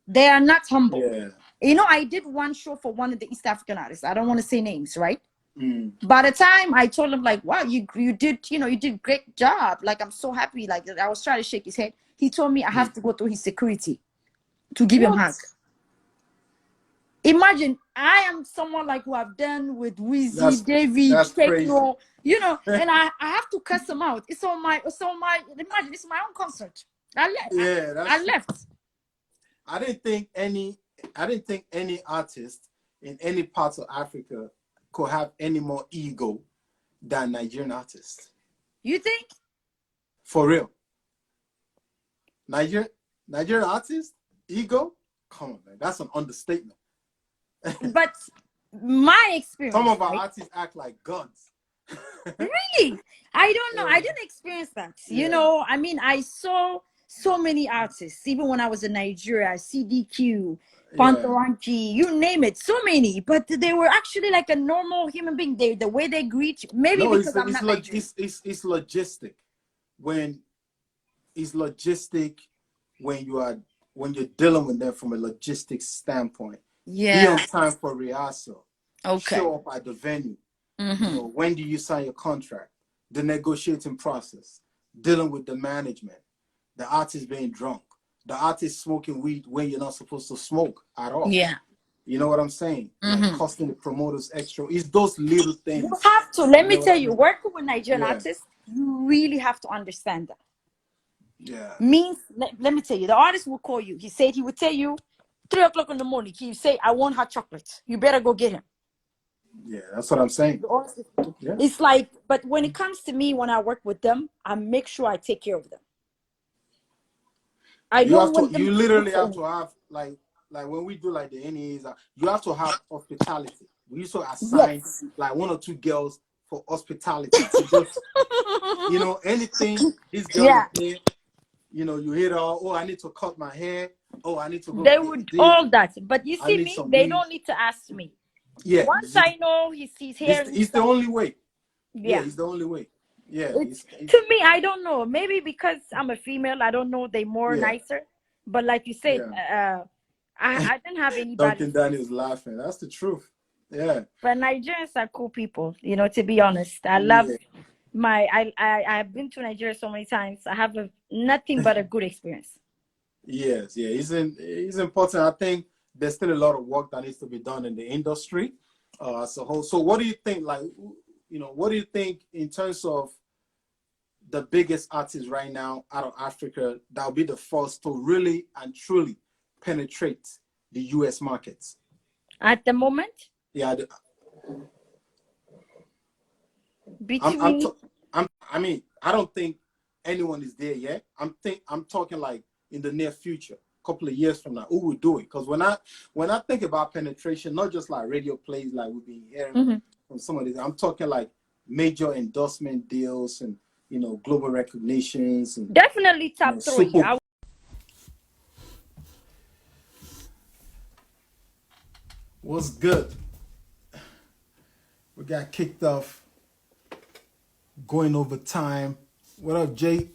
They are not humble. Yeah. You know, I did one show for one of the East African artists. I don't want to say names, right? Mm. By the time I told him, like, wow, you did great job. Like, I'm so happy. Like, I was trying to shake his head. He told me I have to go through his security to give him hug. Imagine, I am someone like who I've done with Weezy, David, Techno, you know, and I have to cuss him out. It's on my, imagine, it's my own concert. I left. I didn't think any artist in any parts of Africa could have any more ego than Nigerian artists. You think? For real. Nigerian artists, ego? Come on, man. That's an understatement. But my experience. Some of our artists act like guns. Really? I don't know. I didn't experience that. You know, I mean, I saw so many artists, even when I was in Nigeria, CDQ, Pantoranki, you name it, so many. But they were actually like a normal human being. The way they greet, maybe because I'm not Nigerian. It's logistic. When you're dealing with them from a logistics standpoint. Yeah. Be on time for rehearsal. Okay. Show up at the venue. You know, when do you sign your contract? The negotiating process. Dealing with the management. The artist being drunk. The artist smoking weed when you're not supposed to smoke at all. Yeah. You know what I'm saying? Like costing the promoters extra. It's those little things. You have to. Let me tell you, working with Nigerian artists, you really have to understand that. Yeah. Means, let me tell you, the artist will call you. He said he would tell you 3 o'clock in the morning. He say, I want hot chocolate. You better go get him. Yeah, that's what I'm saying. Yeah. It's like, but when it comes to me, when I work with them, I make sure I take care of them. You literally have to have like when we do like the NEAs, you have to have hospitality. We used to assign like 1 or 2 girls for hospitality. To just, you know, anything this girl is there, you know, you hear all, oh, I need to cut my hair. Oh, I need to go. They would all that. But you see me, they don't need to ask me. Yeah. Once I know he's here. It's the only way. Yeah, it's the only way. Yeah. To me, I don't know. Maybe because I'm a female, I don't know. They're more nicer. But like you said, Yeah. I didn't have anybody. Duncan Daniel's laughing. That's the truth. Yeah. But Nigerians are cool people, you know, to be honest. I love Yeah. I've been to Nigeria so many times. I have nothing but a good experience. Yes, yeah, it's important. I think there's still a lot of work that needs to be done in the industry as a whole. So, what do you think? Like, what do you think in terms of the biggest artists right now out of Africa that will be the first to really and truly penetrate the U.S. markets? At the moment, Yeah, between I mean, I don't think anyone is there yet. I'm talking like in the near future, a couple of years from now, who will do it? Because when I think about penetration, not just like radio plays like we've been hearing from some of these, I'm talking like major endorsement deals and global recognitions and definitely top three. super. What's good? We got kicked off going over time. What up, Jay?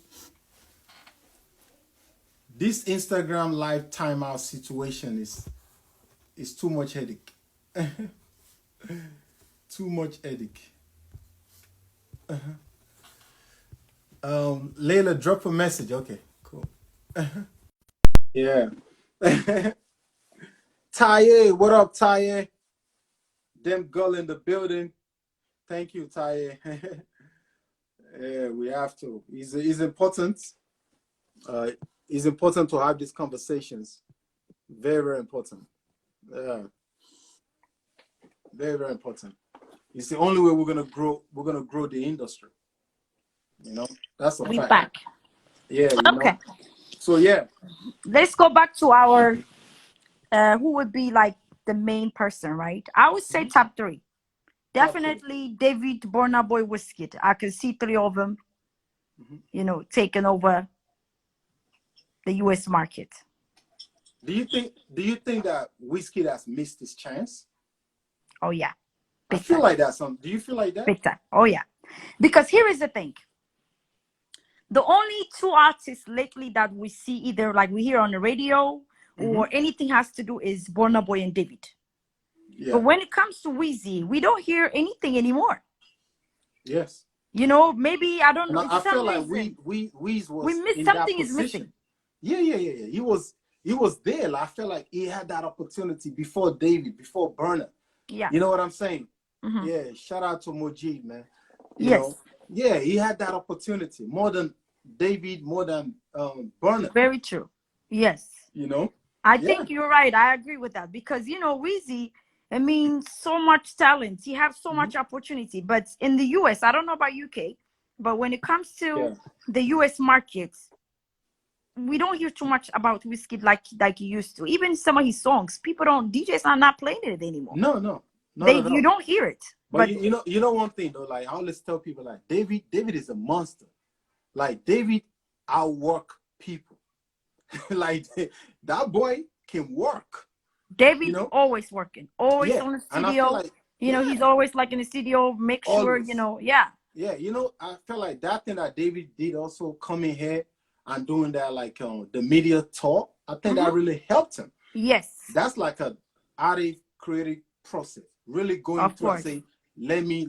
This Instagram live timeout situation is too much headache. Too much headache. Layla, drop a message. Okay, cool. Yeah. Taye, what up, Taye? Them girl in the building. Thank you, Taye. Yeah, we have to. It's important. It's important to have these conversations. Very, very important. Yeah. Very, very important. It's the only way we're gonna grow. We're gonna grow the industry. That's a We fact. back. Yeah. Okay. So yeah. Let's go back to our who would be like the main person, right? I would say top three. Definitely David, Burna Boy, Wizkid. I can see three of them, taking over the U.S. market. Do you think that Wizkid has missed his chance? Oh yeah. I feel like that. Do you feel like that? Big time. Oh yeah. Because here is the thing. The only two artists lately that we see either like we hear on the radio or anything has to do is Burna Boy and David. Yeah. But when it comes to Weezy, we don't hear anything anymore. Yes. Maybe I don't know. I feel like Weez was we missed in something that is missing. Yeah. He was there. Like, I feel like he had that opportunity before David, before Burna. Yeah. You know what I'm saying? Yeah. Shout out to Mujib, man. Yes. Yeah, he had that opportunity more than David, more than Burna. Very true. Yes. I think you're right. I agree with that because Weezy, I mean, so much talent. He has so much opportunity. But in the US, I don't know about UK, but when it comes to the US markets, we don't hear too much about Wizkid like you used to. Even some of his songs, DJs are not playing it anymore. No. You don't hear it. But you know one thing though, like I always tell people, like David is a monster. Like David outwork people. Like that boy can work. David always working, always on the studio. Like, he's always like in the studio. Make sure Yeah, I feel like that thing that David did also coming here and doing that like the media talk. I think that really helped him. Yes, that's like a creative process. Really going through and saying, let me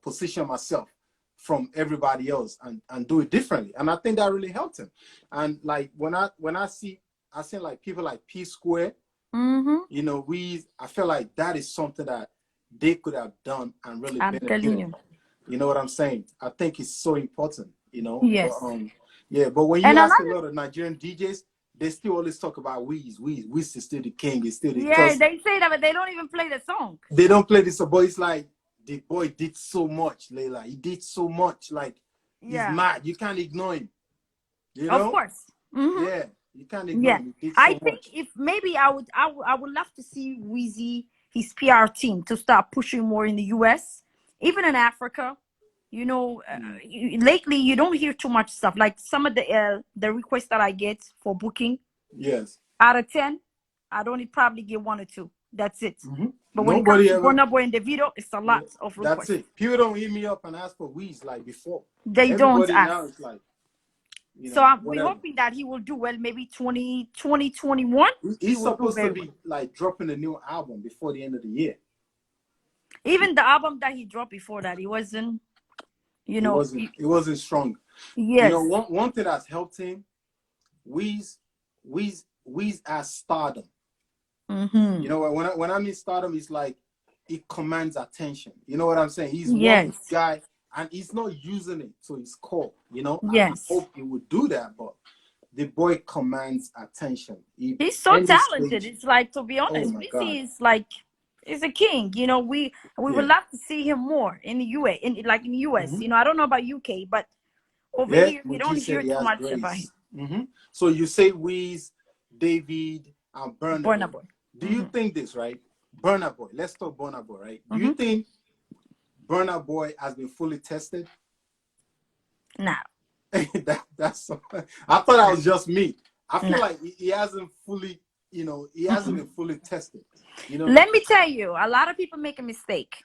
position myself from everybody else and do it differently. And I think that really helped him. And like when I see like people like P Square, I feel like that is something that they could have done and really benefited. You know what I'm saying? I think it's so important, Yes. But when you ask a lot of Nigerian DJs, they still always talk about Weez. Weez is still the king. He's still the they say that, but they don't even play the song. They don't play this, but it's like the boy did so much, Layla. He did so much. Like he's mad. You can't ignore him. Of course. Yeah, you can't ignore him. He did so I think much. if maybe I would love to see Weezy, his PR team, to start pushing more in the US, even in Africa. Lately you don't hear too much stuff. Like some of the requests that I get for booking. Yes. Out of 10, I'd only probably get 1 or 2. That's it. But when it comes to Burna Boy and Davido, it's a lot of requests. That's it. People don't hit me up and ask for Weez like before. They don't ask. Now it's like You So know, we're whatever. hoping that he will do well. Maybe 2021. He's will do supposed to very be well. like dropping a new album before the end of the year. Even the album that he dropped before that, he wasn't, you know, It wasn't strong. You know, yes. one thing that's helped him, Weez as stardom. Mm-hmm. You know, when I mean stardom, it's like it commands attention. You know what I'm saying? He's one Yes. guy, and he's not using it to his core. You know, I Yes. hope he would do that, but the boy commands attention. He's so Any talented. stage. It's like, to be Oh honest, my God. Weezy is like, is a king. You know, we would Yeah. love to see him more in the US, in the US. Mhm. You know, I don't know about UK, but over Yeah, here we Muji don't said hear he too has much about him. grace. So you say Weez, David, and Burna Burna Boy. Boy. Do you think this, right? Burna Boy. Let's talk Burna Boy, right? Do you think Burna Boy has been fully tested? No. That's. I thought that was just me. I feel No. like he hasn't fully, you know, he hasn't been fully tested. You know. Let me tell you, a lot of people make a mistake.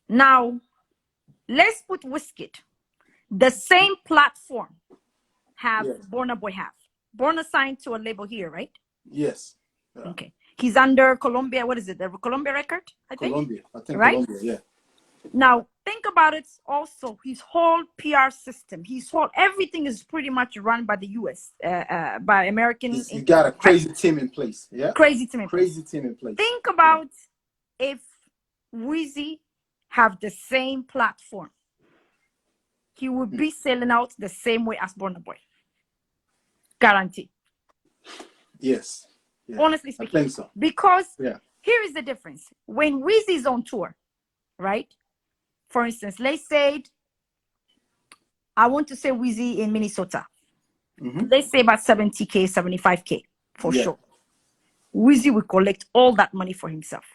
Now, let's put Wizkid. The same platform have Yes. Burna Boy have. Burna signed to a label here, right? Yes. Yeah. Okay. He's under Columbia. What is it? The Columbia record, I think. Colombia. I think Right? Colombia. Yeah. Now, think about it also. His whole PR system, everything is pretty much run by the US, by American. He's got a crazy team in place. Yeah. Crazy team in place. Crazy team in place. Think about if Weezy have the same platform, he would be selling out the same way as Burna Boy. Guarantee. Yes. Yeah. Honestly speaking. I think so. Because here is the difference. When Weezy is on tour, right? For instance, let's say I want to say Weezy in Minnesota. Let's say about 70K, 75K for sure. Weezy will collect all that money for himself.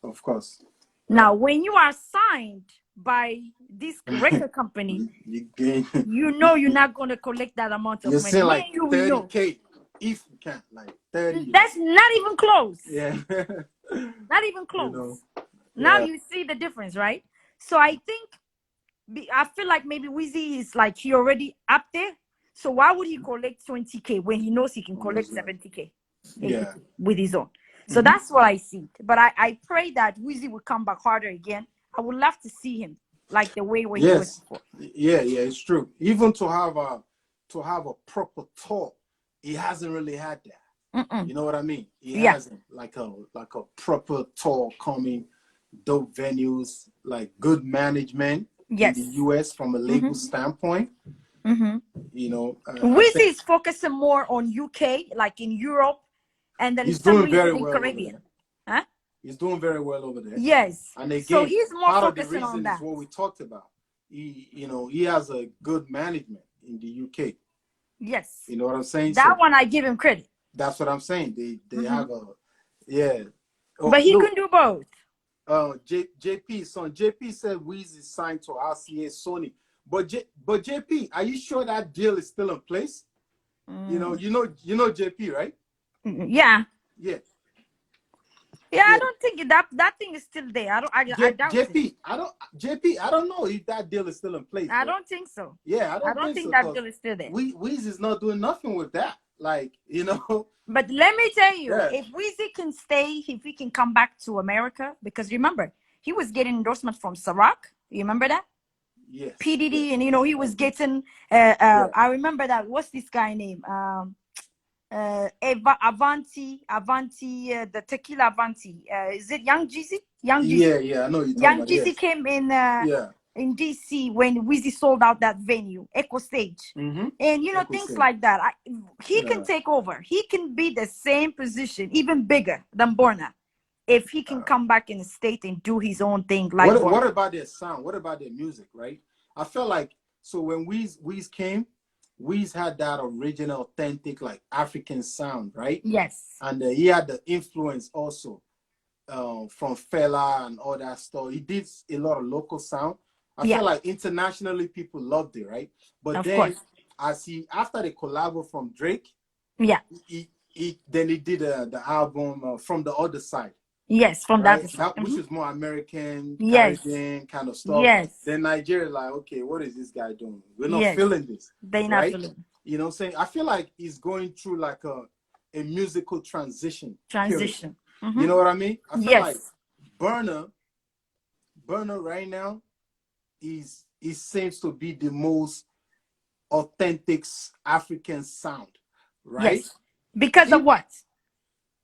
Of course. Now, when you are signed by this record company, you know you're not going to collect that amount of money. You're saying like you 30K, if you can, like 30. That's not even close. Yeah. Not even close. You know, now you see the difference, right? So I feel like maybe Weezy is like he already up there. So why would he collect 20K when he knows he can collect 70K with his own? So that's what I see. But I pray that Weezy will come back harder again. I would love to see him like the way he was before. Yeah, it's true. Even to have a proper tour, he hasn't really had that. You know what I mean? He hasn't like a proper tour coming, dope venues, like good management in the US from a label standpoint. You know, Weezy is focusing more on UK, like in Europe, and then he's doing very in well Caribbean. Huh? He's doing very well over there. Yes. And again, so he's more part of the focusing reason on that. is what we talked about. He has a good management in the UK. Yes. You know what I'm saying? That one I give him credit. That's what I'm saying. They have a but he can do both. JP said Weezy signed to RCA Sony. But JP, are you sure that deal is still in place? You know JP, right? Yeah. Yeah. Yeah, I don't think that thing is still there. I doubt JP, it. I don't know if that deal is still in place. I don't think so. Yeah, I don't think so, that deal is still there. Weezy is not doing nothing with that. Like, you know. But let me tell you, if Weezy can stay, if he can come back to America, because remember, he was getting endorsement from Ciroc. You remember that? Yes. PDD, and he was getting. I remember that. What's this guy name? Avanti, the Tequila Avanti. Is it Young Jeezy? Young Jeezy. Yeah, I know you're talking Young about. Jeezy came in DC when Weezy sold out that venue, Echo Stage, and things like that. He can take over. He can be the same position, even bigger than Burna, if he can come back in the state and do his own thing. Like what about their sound? What about their music? Right? I felt like when Weez came. Weez had that original, authentic, like African sound, right? Yes. And he had the influence also from Fela and all that stuff. He did a lot of local sound. I feel like internationally people loved it, right? But of then, course. after the collab from Drake, then he did the album From the Other Side. Yes, from that right? perspective. Which is more American, Yes. Caribbean kind of stuff. Yes. Then Nigeria, like, okay, what is this guy doing? We're not Yes. feeling this, They not right? feeling. You know what I'm saying? I feel like he's going through like a musical transition. Transition. You know what I mean? I feel Yes. like Burner right now he seems to be the most authentic African sound, right? Yes. Because of what?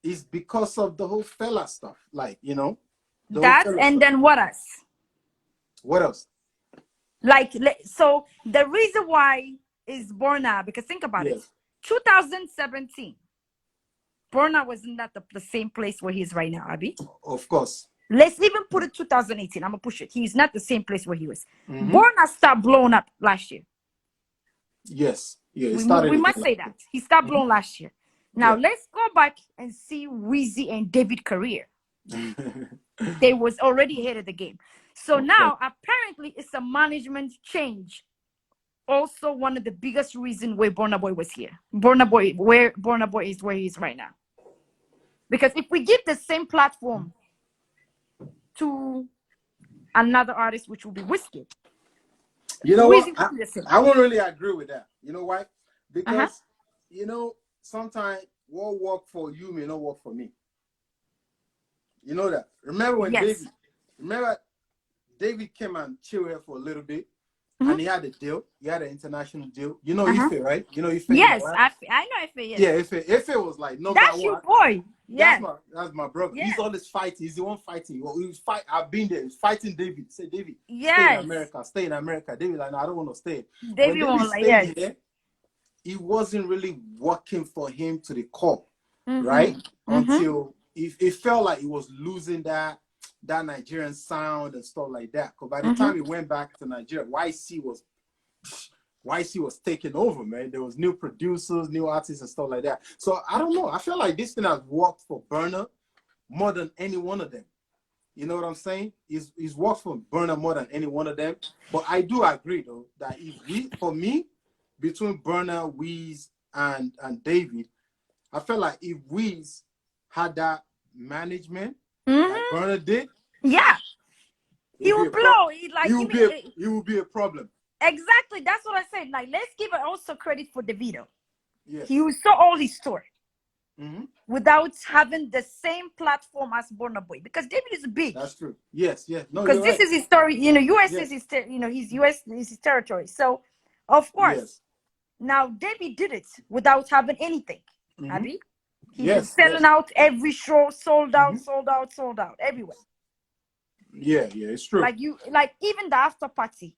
It's because of the whole fella stuff, like, you know, the That whole fella and stuff. then what else? What else? Like, so the reason why is Burna, because think about it. 2017, Burna was not the same place where he is right now, Abby. Of course. Let's even put it 2018. I'm gonna push it. He's not the same place where he was. Burna started blowing up last year. Yes. Yeah. We must say that. He started blowing last year. Now let's go back and see Weezy and David career. They was already ahead of the game. So now apparently it's a management change. Also one of the biggest reasons why Burna Boy was here. Burna Boy is where he is right now. Because if we give the same platform to another artist, which will be Whiskey, you know what? I won't really agree with that. You know why? Because you know, sometimes what work for you may not work for me. You know that. Remember when David came and chilled here for a little bit, and he had a deal. He had an international deal. You know Ife, right? You know Ife. Yes, I know Ife. Yes. Yeah, Ife was like number that's one. Your boy. Yeah, that's my brother. Yeah. He's always fighting. He's the one fighting. He was fight. I've been there. He's fighting David. Say, David, stay in America. Stay in America. David, like, no, I don't want to stay. David won't like here, it wasn't really working for him to the core, right? Until it felt like he was losing that Nigerian sound and stuff like that. Because by the time he went back to Nigeria, YC was taking over, man. There was new producers, new artists and stuff like that. So I don't know. I feel like this thing has worked for Burna more than any one of them. You know what I'm saying? He's worked for Burna more than any one of them. But I do agree though that for me, between Burna, Weez, and David, I felt like if Weez had that management like Burna did, he will blow. He will be a problem. Exactly, that's what I said. Like, let's give it also credit for Davido. Yes. He saw all his story without having the same platform as Burna Boy, because David is big. That's true. Yes, yes. No, because this is his story. You know, US is his, his US is his territory. So, of course, now David did it without having anything. Abby, he was selling out every show, sold out everywhere. Yeah, it's true. Like even the after party.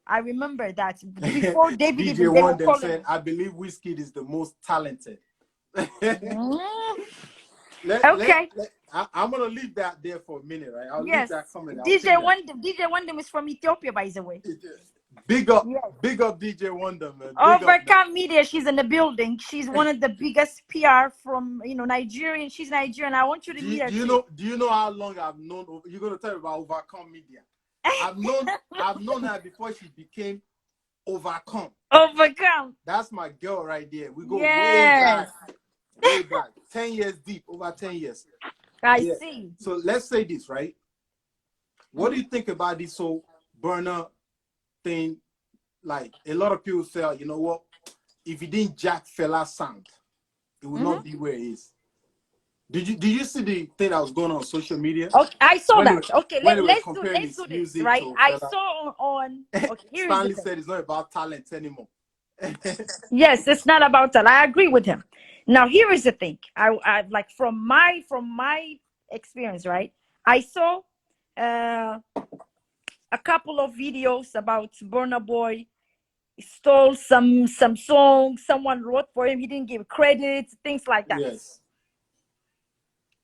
I remember that before David DJ Wonder said, "I believe Whiskey is the most talented." I'm gonna leave that there for a minute, right? I'll leave that comment. DJ Wonder is from Ethiopia, by the way. Big up DJ Wonder, man. Overcome Media, she's in the building. She's one of the biggest PR from Nigeria. She's Nigerian. I want you to meet her. Do you know how long I've known? You're gonna tell me about Overcome Media. I've known her before she became Overcome. That's my girl right there. We go way back, 10 years deep, over 10 years. I see. So let's say this, right? What do you think about this whole Burna thing? Like, a lot of people felt, you know what? If he didn't jack Fela's sound, it would not be where it is. Did you see the thing that was going on social media? Okay, I saw that. Let's do this, right? I saw on Stanley said it's not about talent anymore. Yes, it's not about that. I agree with him. Now, here is the thing. I like from my experience, right? I saw a couple of videos about Burna Boy. He stole some songs someone wrote for him. He didn't give credit, things like that. Yes.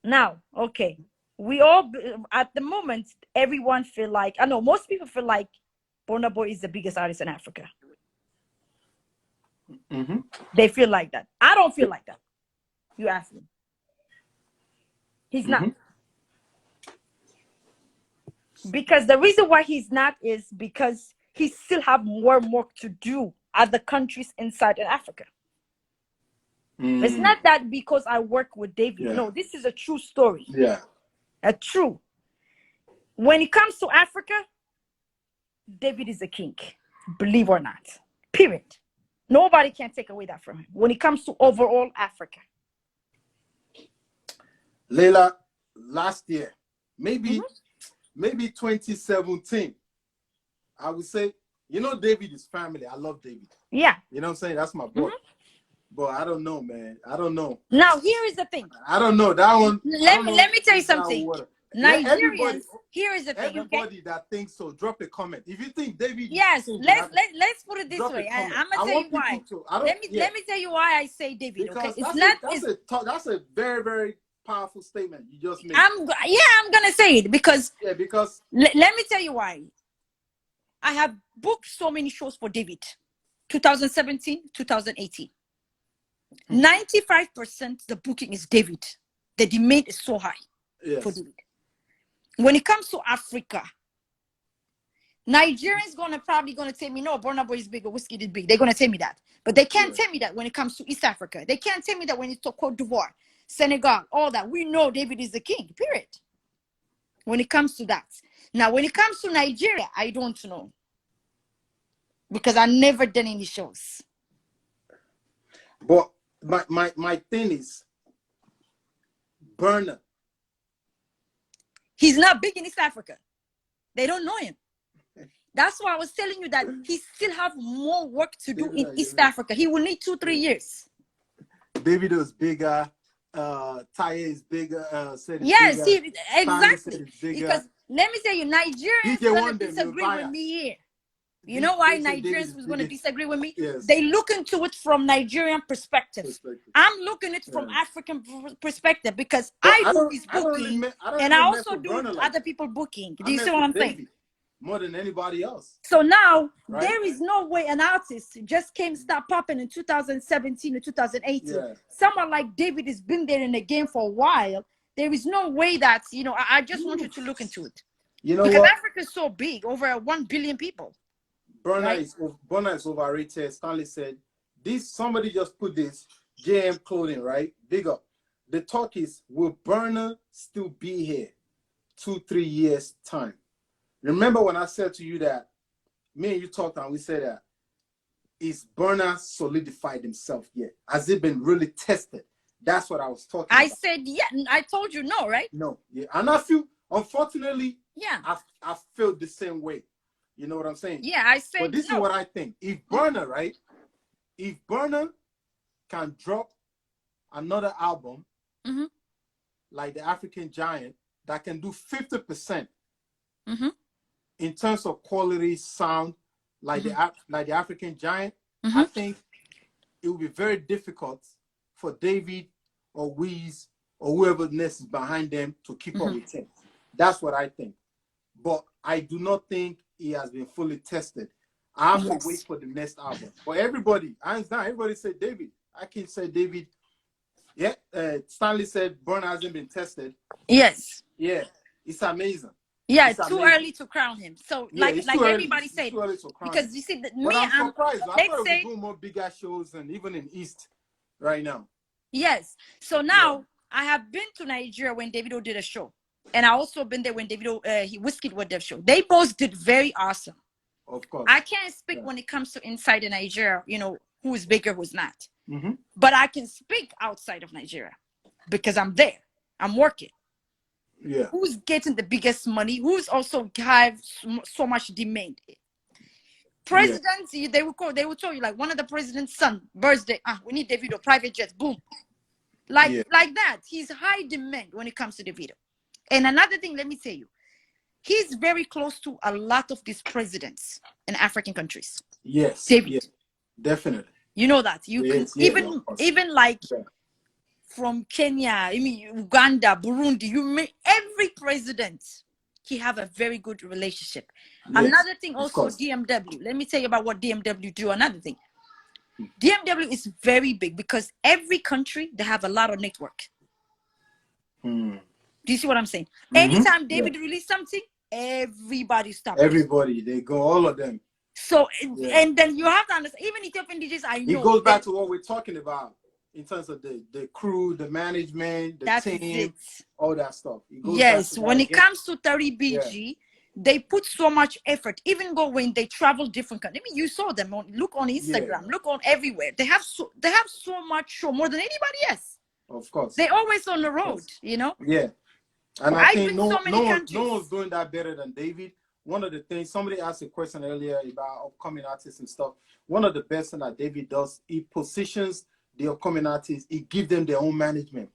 Now, okay, we all at the moment, everyone feel like, I know most people feel like Burna Boy is the biggest artist in Africa. They feel like that. I don't feel like that. You ask me. He's not. Because the reason why he's not is because he still have more work to do other countries inside in Africa. It's not that because I work with David. Yeah. No, this is a true story. Yeah. A true. When it comes to Africa, David is a king, believe or not. Period. Nobody can take away that from him. When it comes to overall Africa. Layla, last year, maybe 2017, I would say, you know, David is family. I love David. Yeah. You know what I'm saying? That's my boy. But I don't know, man. I don't know. Now, here is the thing. I don't know. That one. Let me tell you something. Nigerians, here is the thing. Everybody that thinks so, drop a comment. If you think David, yes, let's put it this way. I'm gonna tell you why. Let me tell you why I say David. Because okay, that's a very, very powerful statement you just made. I'm gonna say it because let me tell you why. I have booked so many shows for David. 2017, 2018. 95% the booking is David. The demand is so high for David. When it comes to Africa, Nigerians probably gonna tell me, no, Burna Boy is big or Whiskey is big. They're gonna tell me that. But they can't tell me that when it comes to East Africa. They can't tell me that when it's to Cote d'Ivoire, Senegal, all that. We know David is the king, period. When it comes to that. Now, when it comes to Nigeria, I don't know. Because I've never done any shows. But my thing is, Burna. He's not big in East Africa. They don't know him. That's why I was telling you that he still have more work to do in East Africa. He will need 2-3 years. Davido is bigger. Taye is bigger. Yes, bigger. Exactly. Because let me tell you, Nigerians going to disagree with me here. You know why Nigerians was going to disagree with me? Yes. They look into it from Nigerian perspective. I'm looking at it from African perspective because I do his booking and I also do other people booking. Do you see what I'm saying? More than anybody else. So now there is no way an artist just came start popping in 2017 or 2018. Yeah. Someone like David has been there in the game for a while. There is no way that, you know, I just want you to look into it. You know because what? Africa is so big, over 1 billion people. Burna is overrated. Stanley said, somebody just put this, JM clothing, right? Big up. The talk is, will Burna still be here 2-3 years time? Remember when I said to you that me and you talked and we said that, is Burna solidified himself yet? Has it been really tested? That's what I was talking about. I said, yeah. I told you no, right? No. Yeah. And I feel, unfortunately, I feel the same way. You know what I'm saying? Yeah, I said but this is what I think. If Burna, right? If Burna can drop another album like the African Giant that can do 50% in terms of quality sound like the African Giant, I think it will be very difficult for David or Wiz or whoever next is behind them to keep up with him. That's what I think. But I do not think he has been fully tested. I have to wait for the next album. But everybody, hands down, everybody said David. I can say David. Yeah, Stanley said Burna hasn't been tested. Yes. Yeah, it's amazing. Yeah, it's too early to crown him. So, like everybody said, because you see, I'm surprised. I thought we do more bigger shows and even in East right now. Yes. So now I have been to Nigeria when Davido did a show. And I also been there when Davido, Whiskey with Dev show. They both did very awesome. Of course. I can't speak when it comes to inside of Nigeria, you know, who's bigger, who's not. But I can speak outside of Nigeria because I'm there. I'm working. Yeah. Who's getting the biggest money? Who's also have so much demand? Presidents, they will tell you, like one of the president's son, birthday, we need Davido, private jets, boom. Like that. He's high demand when it comes to Davido. And another thing, let me tell you, he's very close to a lot of these presidents in African countries. Yes, David. Yes, definitely. You know that. You can even like from Kenya, I mean Uganda, Burundi, every president, he have a very good relationship. Yes, another thing also DMW. Let me tell you about what DMW do. Another thing. DMW is very big because every country, they have a lot of network. Do you see what I'm saying? Anytime David release something, everybody stops. Everybody, they go, all of them. So, and then you have to understand, even Ethiopian DJs, I know. It goes back to what we're talking about in terms of the crew, the management, the That's team, it. all that stuff. It goes back Yes, to that when it again. comes to 30 Yeah. BG, they put so much effort. Even go when they travel different countries. I mean, you saw them look on Instagram, look on everywhere. They have so much show, more than anybody else. Of course. They're always on the road, you know. Yeah. And I I've think been so many no countries. one's doing that better than David. One of the things, somebody asked a question earlier about upcoming artists and stuff. One of the best things that David does, he positions the upcoming artists, he gives them their own management.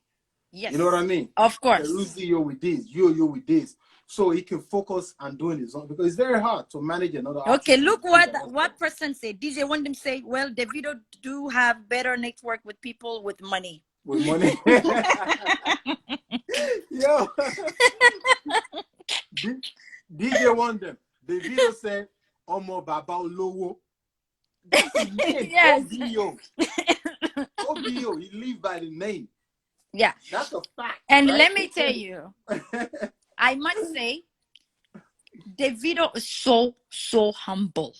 Yes. You know what I mean? Of course. Uzi, you with this, you with this. So he can focus on doing his own, because it's very hard to manage another artist. Okay, look what person said. DJ Wondem say, well, Davido do have better network with people with money. With money. Yo. DJ Wondem. Davido said, Omo Baba Olowo. That's his name. Yes. OBO. OBO. He lives by the name. Yeah. That's a fact. And right? let me tell you, I must say, Davido is so humble.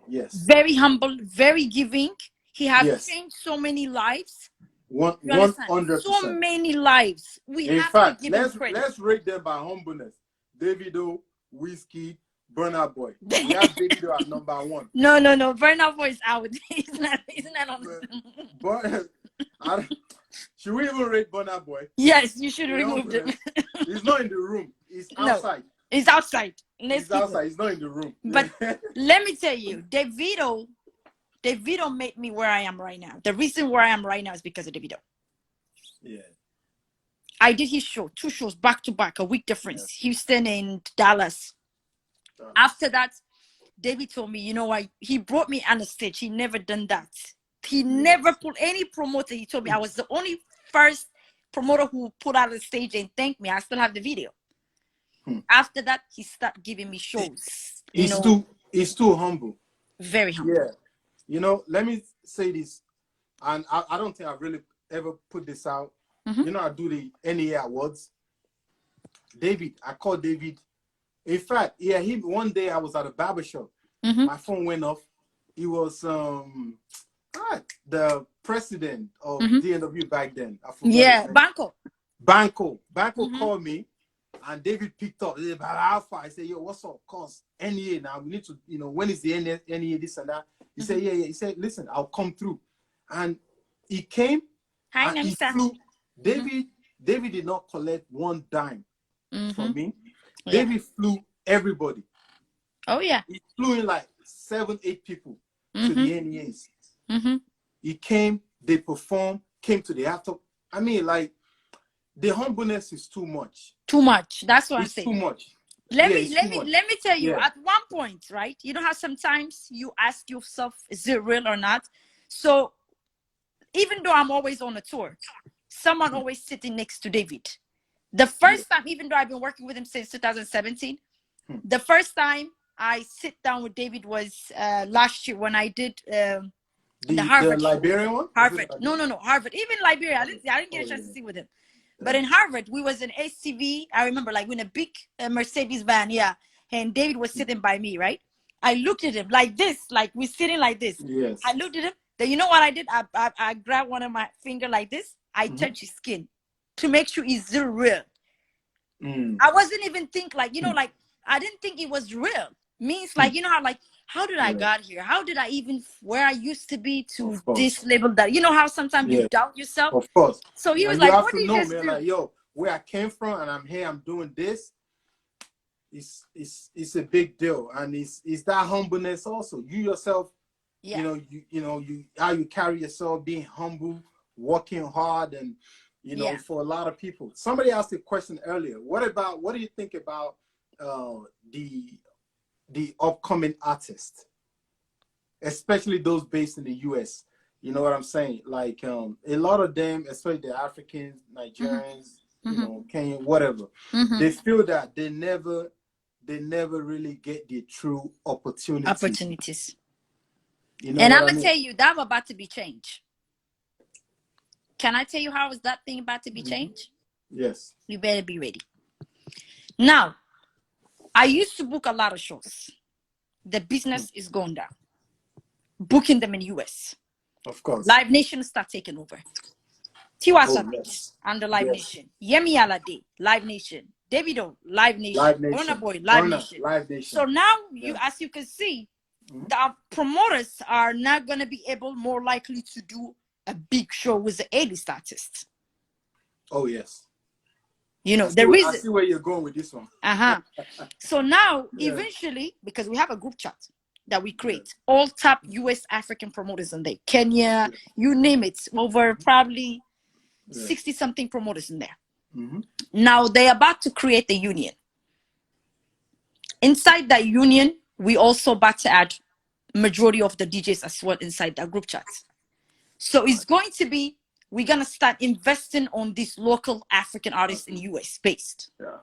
Yes. Very humble, very giving. He has changed so many lives. 100%. So many lives. In fact, let's rate them by humbleness. Davido, Whiskey, Burna Boy. We have Davido at number 1. No. Burna Boy is out. He's not on. Should we even rate Burna Boy? Yes, you should remove him. He's not in the room. He's outside. No, he's outside. He's outside. He's not in the room. But let me tell you, Davido made me where I am right now. The reason where I am right now is because of Davido. Yeah. I did his show, 2 shows back to back, a week difference, Houston and Dallas. After that, David told me, you know what? He brought me on the stage. He never done that. He never put any promoter. He told me I was the only first promoter who put out the stage and thanked me. I still have the video. After that, he started giving me shows. He's too humble. Very humble. Yeah. You know, let me say this, and I don't think I've really ever put this out. You know, I do the NEA awards. I called David. In fact, one day I was at a barber shop. My phone went off. He was the president of DNW back then. I forgot Banco called me, and David picked up. He said, Alpha. I said, yo, what's up? Cause NEA now. We need to, you know, when is the NEA, this and that? He said, yeah. He said, listen, I'll come through. And he came. Hi, and he flew. David did not collect one dime from me. David flew everybody. Oh yeah. He flew in like 7, 8 people to the NEAs. He came, they performed, came to the after. I mean, like, the humbleness is too much. Too much. That's what I'm saying. Too much. Let me tell you, at one point, right? You know how sometimes you ask yourself, is it real or not? So even though I'm always on a tour, someone always sitting next to David. The first time, even though I've been working with him since 2017, the first time I sit down with David was last year when I did the Harvard. The Liberian one? Harvard. No, Harvard. Even Liberia. I didn't get a chance to see with him. But in Harvard, we was in SCV. I remember, like, in a big Mercedes van, and David was sitting by me, right? I looked at him like this, like we're sitting like this. Yes. I looked at him. Then you know what I did? I grabbed one of my finger like this. I touched his skin to make sure he's still real. I wasn't even think like, you know, like I didn't think it was real. Means like, you know how did I got here? How did I even where I used to be to this level that, you know how sometimes you doubt yourself? Of course. So he was like, what did you know, do? Like, yo, where I came from and I'm here, I'm doing this. It's a big deal. And it's that humbleness also. You yourself, you know, how you carry yourself, being humble, working hard, and you know, for a lot of people. Somebody asked a question earlier. What do you think about the upcoming artists, especially those based in the US? You know what I'm saying? Like a lot of them, especially the Africans, Nigerians, you know, Kenyan, whatever, they feel that they never really get the true opportunities. You know, and I'm gonna tell you that's about to be changed. Can I tell you how is that thing about to be changed? Yes. You better be ready. Now, I used to book a lot of shows. The business is going down. Booking them in US. Of course. Live Nation start taking over. Tiwa Oh, Savage yes. under Live Yes. Nation. Yemi Alade, Live Nation. Davido, Live Nation. Live Burna Nation. Boy, Live Burna, Nation. Live Nation. So now, Yeah. as you can see, the promoters are not going to be able, more likely, to do a big show with the A-list artists. Oh, yes. You know, I see where you're going with this one. So now, eventually, because we have a group chat that we create, all top US African promoters in there, Kenya, you name it, over probably 60-something promoters in there. Now they're about to create a union. Inside that union, we also about to add majority of the DJs as well inside that group chat. So it's going to be, we're going to start investing on these local African artists in US based. Yeah,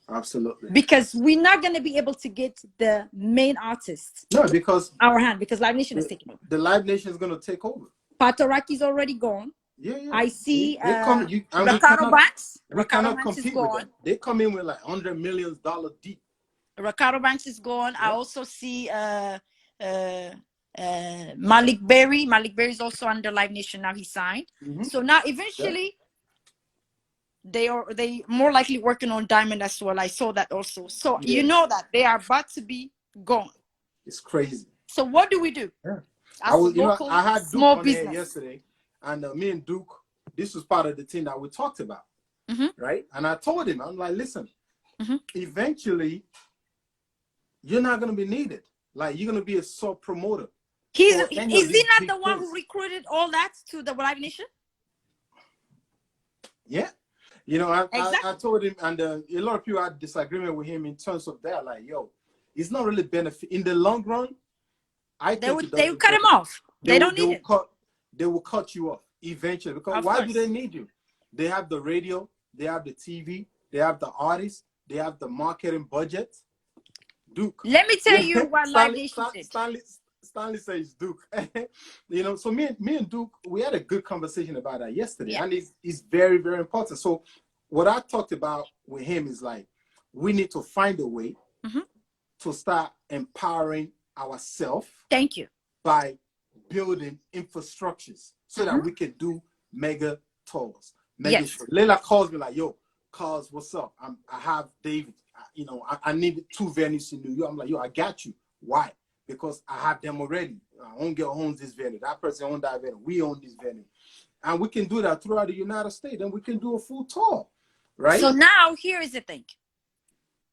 absolutely. Because we're not going to be able to get the main artists. No, because our hand, because Live Nation is taking over. The Live Nation is going to take over. Patoraki's already gone. Yeah. I see Ricardo Banks. We cannot compete with them. They come in with like $100 million deep. Ricardo Banks is gone. I also see Malik Berry. Malik Berry is also under Live Nation now. He signed. So now eventually they more likely working on Diamond as well. I saw that also. So you know that they are about to be gone. It's crazy. So what do we do? I had Duke on here yesterday, and me and Duke, this was part of the thing that we talked about, right? And I told him, I'm like, listen, eventually you're not going to be needed. Like, you're going to be a sub promoter. Is he not the one who recruited all that to the Live Nation? Yeah. You know, I told him, and a lot of people had disagreement with him in terms of that. Like, yo, it's not really benefit. In the long run, they would cut him off. They don't need him. They will cut you off eventually. Because why do they need you? They have the radio, they have the TV, they have the artists, they have the marketing budget. Duke. Let me tell you what Live Nation did. Stanley says Duke. You know, so me and Duke, we had a good conversation about that yesterday. And it's very, very important. So what I talked about with him is like, we need to find a way to start empowering ourselves. Thank you. By building infrastructures so that we can do mega tours. Mega shows. Leila calls me like, yo, Cause, what's up? I have David. You know, I need 2 venues in New York. I'm like, yo, I got you. Why? Because I have them already. I own owns this venue. That person owns that venue. We own this venue. And we can do that throughout the United States. And we can do a full tour, right? So now, here is the thing.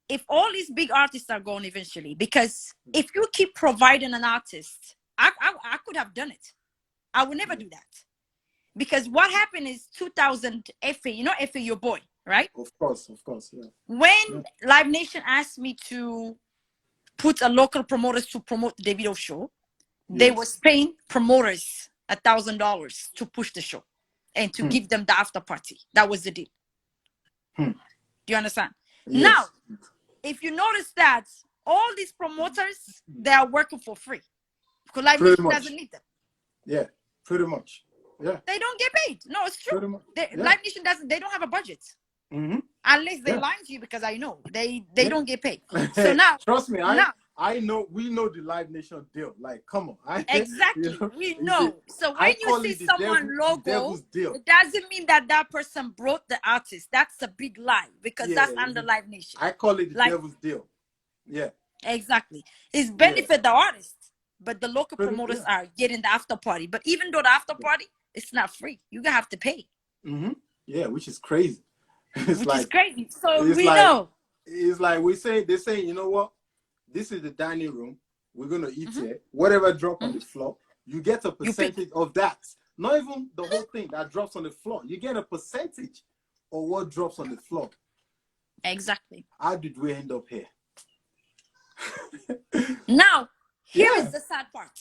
If all these big artists are gone eventually, because if you keep providing an artist, I could have done it. I would never do that. Because what happened is 2000, Effie, you know Effie, your boy, right? Of course, yeah. When Live Nation asked me to put a local promoters to promote the Davido show, they were paying promoters $1,000 to push the show and to give them the after party. That was the deal. Do you understand? Yes. Now, if you notice that all these promoters, they are working for free because Live Nation doesn't need them. Yeah, pretty much. Yeah. They don't get paid. No, it's true. Live Nation doesn't. They don't have a budget. Unless they lie to you, because I know they don't get paid. So now, trust me, I know. We know the Live Nation deal. Like, come on. Exactly, you know, we know. So when you see someone logo, it doesn't mean that person brought the artist. That's a big lie, because that's under Live Nation. I call it the devil's deal. Yeah. Exactly. It's benefit the artist, but the local promoters are getting the after party. But even though the after party, it's not free. You gonna have to pay. Yeah, which is crazy. Which is crazy. So we know. It's like they say, you know what? This is the dining room. We're gonna eat here. Whatever drop on the floor, you get a percentage of that. Not even the whole thing that drops on the floor. You get a percentage of what drops on the floor. Exactly. How did we end up here? Now, here is the sad part.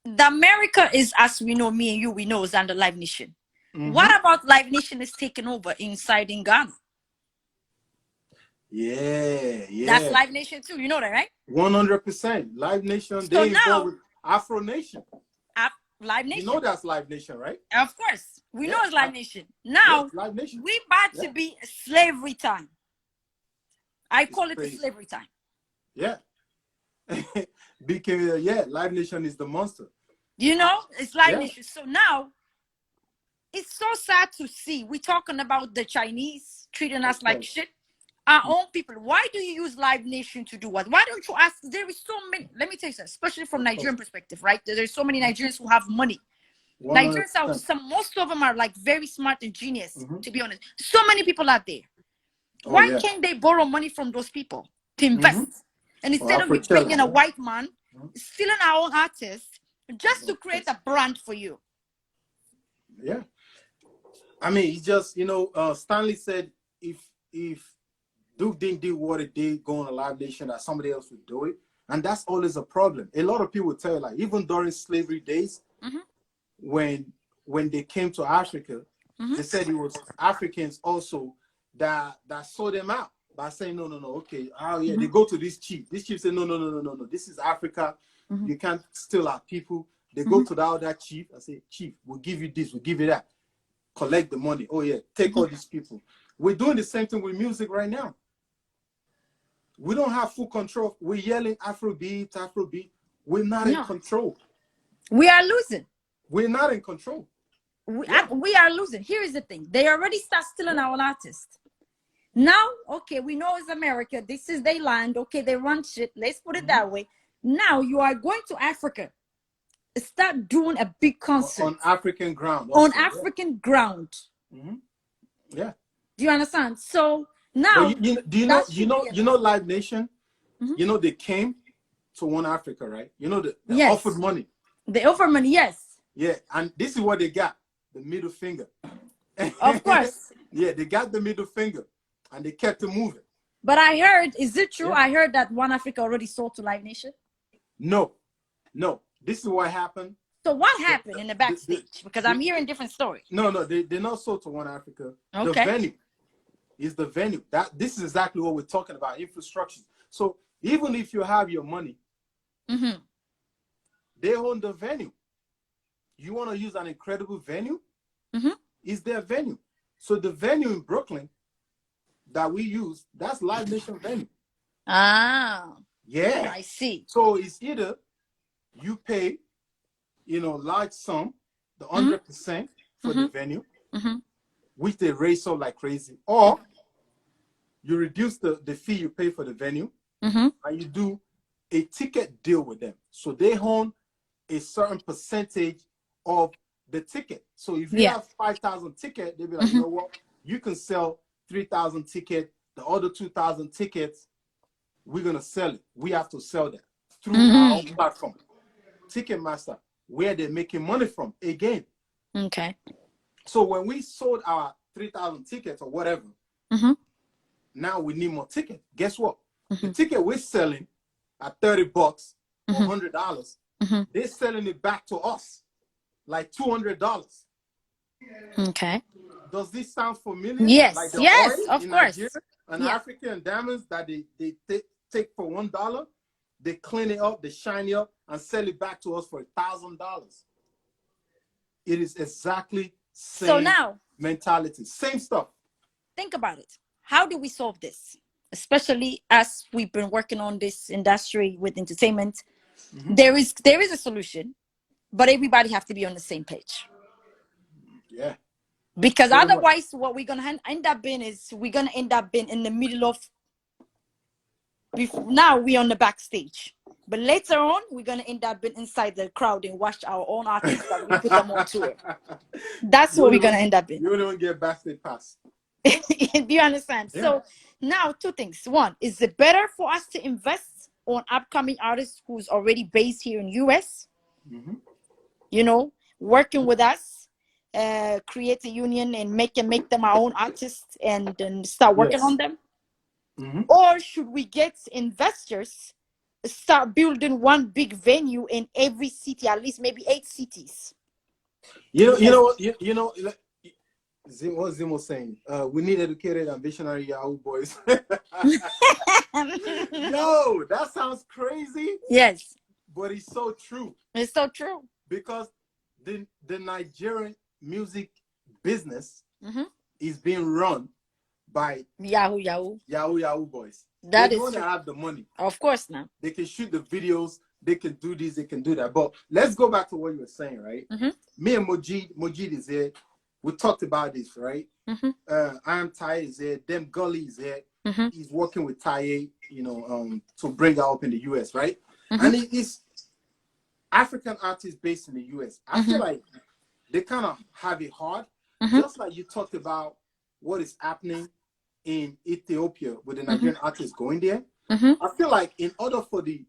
The America is, as we know, me and you, we know, is under Live Nation. What about Live Nation is taking over inside in Ghana? Yeah. That's Live Nation too. You know that, right? 100%. Live Nation. So they now, involved with Afro Nation. Live Nation. You know that's Live Nation, right? Of course. We know it's Live Nation. Now, Live Nation. we about to be slavery time. I call it the slavery time. Yeah. Because Live Nation is the monster. You know, it's Live Yeah, Nation. So now it's so sad to see we talking about the Chinese treating of us like course. shit. Our own people. Why do you use Live Nation to do what? Why don't you ask? There is so many. Let me tell you something, especially from Of course. Nigerian perspective, right? There's so many Nigerians who have money. Nigerians are 100%. most of them are like very smart and genius. Hmm. To be honest, so many people out there. Oh Why yeah. can't they borrow money from those people to Hmm. invest? And Or instead of we Afrochella, bringing a yeah. white man Mhm. stealing our own artists just to Of create course. a brand for you. Yeah. I mean, he just, Stanley said if Duke didn't do what it did going to Live Nation, that somebody else would do it. And that's always a problem. A lot of people tell you, like, even during slavery days, Mhm. when they came to Africa, Mhm. they said it was Africans also that sold them out by saying, no, no, no, okay, oh yeah, they Mhm. go to this chief. This chief said, no, no, no, no, no, no, this is Africa. Mhm. You can't steal our people. They go Mhm. to the other chief. I say, chief, we'll give you this, we'll give you that. Collect the money. Oh yeah, take all these people. We're doing the same thing with music right now. We don't have full control. We're yelling Afrobeat, Afrobeat. We're not in No, control. we are losing. We're not in control. We, Yeah, we are losing. Here is the thing: they already start stealing yeah. our artists. Now, okay, we know it's America. This is their land. Okay, they run shit. Let's put it Mhm. that way. Now you are going to Africa. Start doing a big concert On African ground on also. Yeah. African ground. Hmm. Yeah. Do you understand? So But now do you know that should be enough. Live Nation? Mhm. They came to One Africa, right? They offered Yes, money. the overman. Yes, Yeah, and this is what they got: the middle finger. of course. Yeah, they got the middle finger, and they kept it moving. But I heard, is it true? Yeah. I heard that One Africa already sold to Live Nation. No, no. This is what happened. So what The, happened in the the, the, backstage? Because the, I'm hearing different stories. no, no, they're not sold to One Africa. The Okay. venue is the venue. This is exactly what we're talking about: infrastructure. So even if you have your money, Mm-hmm. they own the venue. You want to use an incredible venue? Mm-hmm. Is their venue. So the venue in Brooklyn that we use, that's Live Nation venue. Ah, Yeah. I see. So it's either you pay, large sum, the Mm-hmm. 100% for Mm-hmm. the venue, Mm-hmm. which they raise up like crazy, or you reduce the fee you pay for the venue, Mm-hmm. and you do a ticket deal with them. So they own a certain percentage of the ticket. So if you Yeah. have 5,000 tickets, they'll be like, you Mm-hmm. know what? You can sell 3,000 tickets. The other 2,000 tickets, we're going to sell it. We have to sell that through our own Mm-hmm. platform, Ticketmaster, where they're making money from again. Okay. So when we sold our 3,000 tickets or whatever, Mm-hmm. now we need more tickets. Guess what? Mm-hmm. The ticket we're selling at $30 or Mm-hmm. $100, Mm-hmm. they're selling it back to us like $200. Okay. Does this sound familiar? Like Yes. the Yes. oil Of in Nigeria, course. an Yeah. African diamonds that they take for $1, they clean it up, they shine it up, and sell it back to us for $1,000. It is exactly So same now mentality, same stuff. think about it. How do we solve this? Especially as we've been working on this industry with entertainment, Mm-hmm. there is a solution, but everybody have to be on the same page. Yeah. Because Pretty much. otherwise, what we're gonna end up being is we're gonna end up being in the middle of. Now we're on the backstage, but later on we're gonna end up being inside the crowd and watch our own artists that we put them on tour. That's You what won't we're gonna even, end up in. you won't even get backstage pass. Do you understand? Yeah. So now two things. One, is it better for us to invest on upcoming artists who's already based here in US? Mm-hmm. Working with us, create a union and make them our own artists and start working Yes. on them? Mm-hmm. Or should we get investors, start building one big venue in every city, at least maybe 8 cities? You know what? You know, like, what Zim saying? We need educated and visionary Yahoo boys. Yo, that sounds crazy, Yes, but it's so true. it's so true. Because the Nigerian music business Mm-hmm. is being run by Yahoo Yahoo boys. They're that the is ones that true. have the money. Of course. Now They can shoot the videos. they can do this, they can do that. But let's go back to what you were saying, right? Mm-hmm. Me and Mojid is here. We talked about this, right? Mm-hmm. I am Ty is here. Them Gully is here. Mm-hmm. He's working with Ty, to bring her up in the US, right? Mm-hmm. And it's African artists based in the US. I feel like they kind of have it hard, just like you talked about what is happening in Ethiopia with the Nigerian artists going there. I feel like in order for the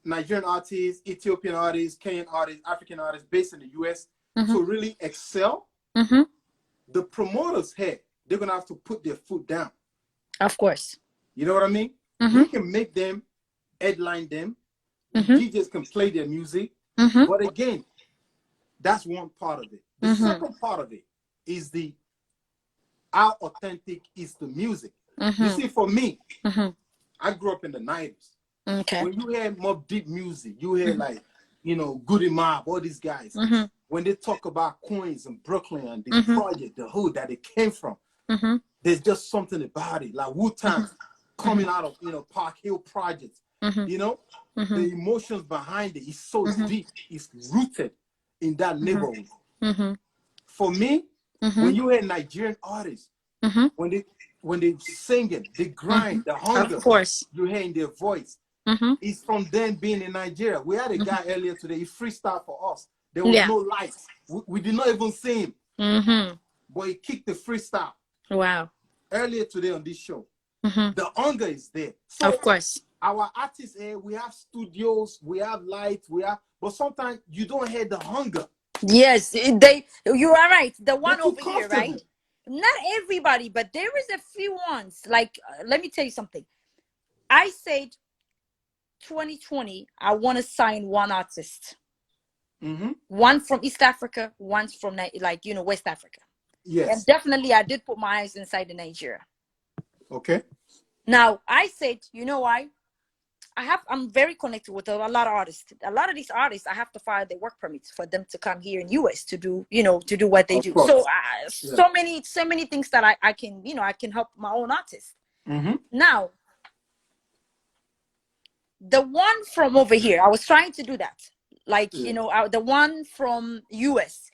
Nigerian artists, Ethiopian artists, Kenyan artists, African artists based in the US to really excel, the promoters here, they're going to have to put their foot down. Of course. You know what I mean? We can make them, headline them. DJs can play their music. But again, that's one part of it. The second part of it is how authentic is the music. You see, for me, I grew up in the 90s. Okay. When you hear Mobb Deep music, you hear like, Goody Mob, all these guys. When they talk about Queens and Brooklyn and the project, the hood that it came from, there's just something about it. Like Wu-Tang coming out of, Park Hill projects. The emotions behind it is so deep. It's rooted in that neighborhood. For me, when you hear Nigerian artists, when they sing it, they grind, the hunger, of course, you hear in their voice. It's from them being in Nigeria. We had a guy earlier today, he freestyled for us. There was no lights. We did not even see him. But he kicked the freestyle. Wow. Earlier today on this show. The hunger is there. So of course. Our artists here, we have studios, we have lights, but sometimes you don't hear the hunger. Yes, you are right. The one over here, right? Not everybody, but there is a few ones. Like, let me tell you something. I said 2020, I want to sign one artist. One from East Africa, one from West Africa. Yes. And definitely I did put my eyes inside the Nigeria. Okay. Now I said, you know why? I'm very connected with a lot of artists. A lot of these artists, I have to file their work permits for them to come here in US to do what they do. So so many things that I can, I can help my own artists. Now, the one from over here, I was trying to do that. Like, the one from US.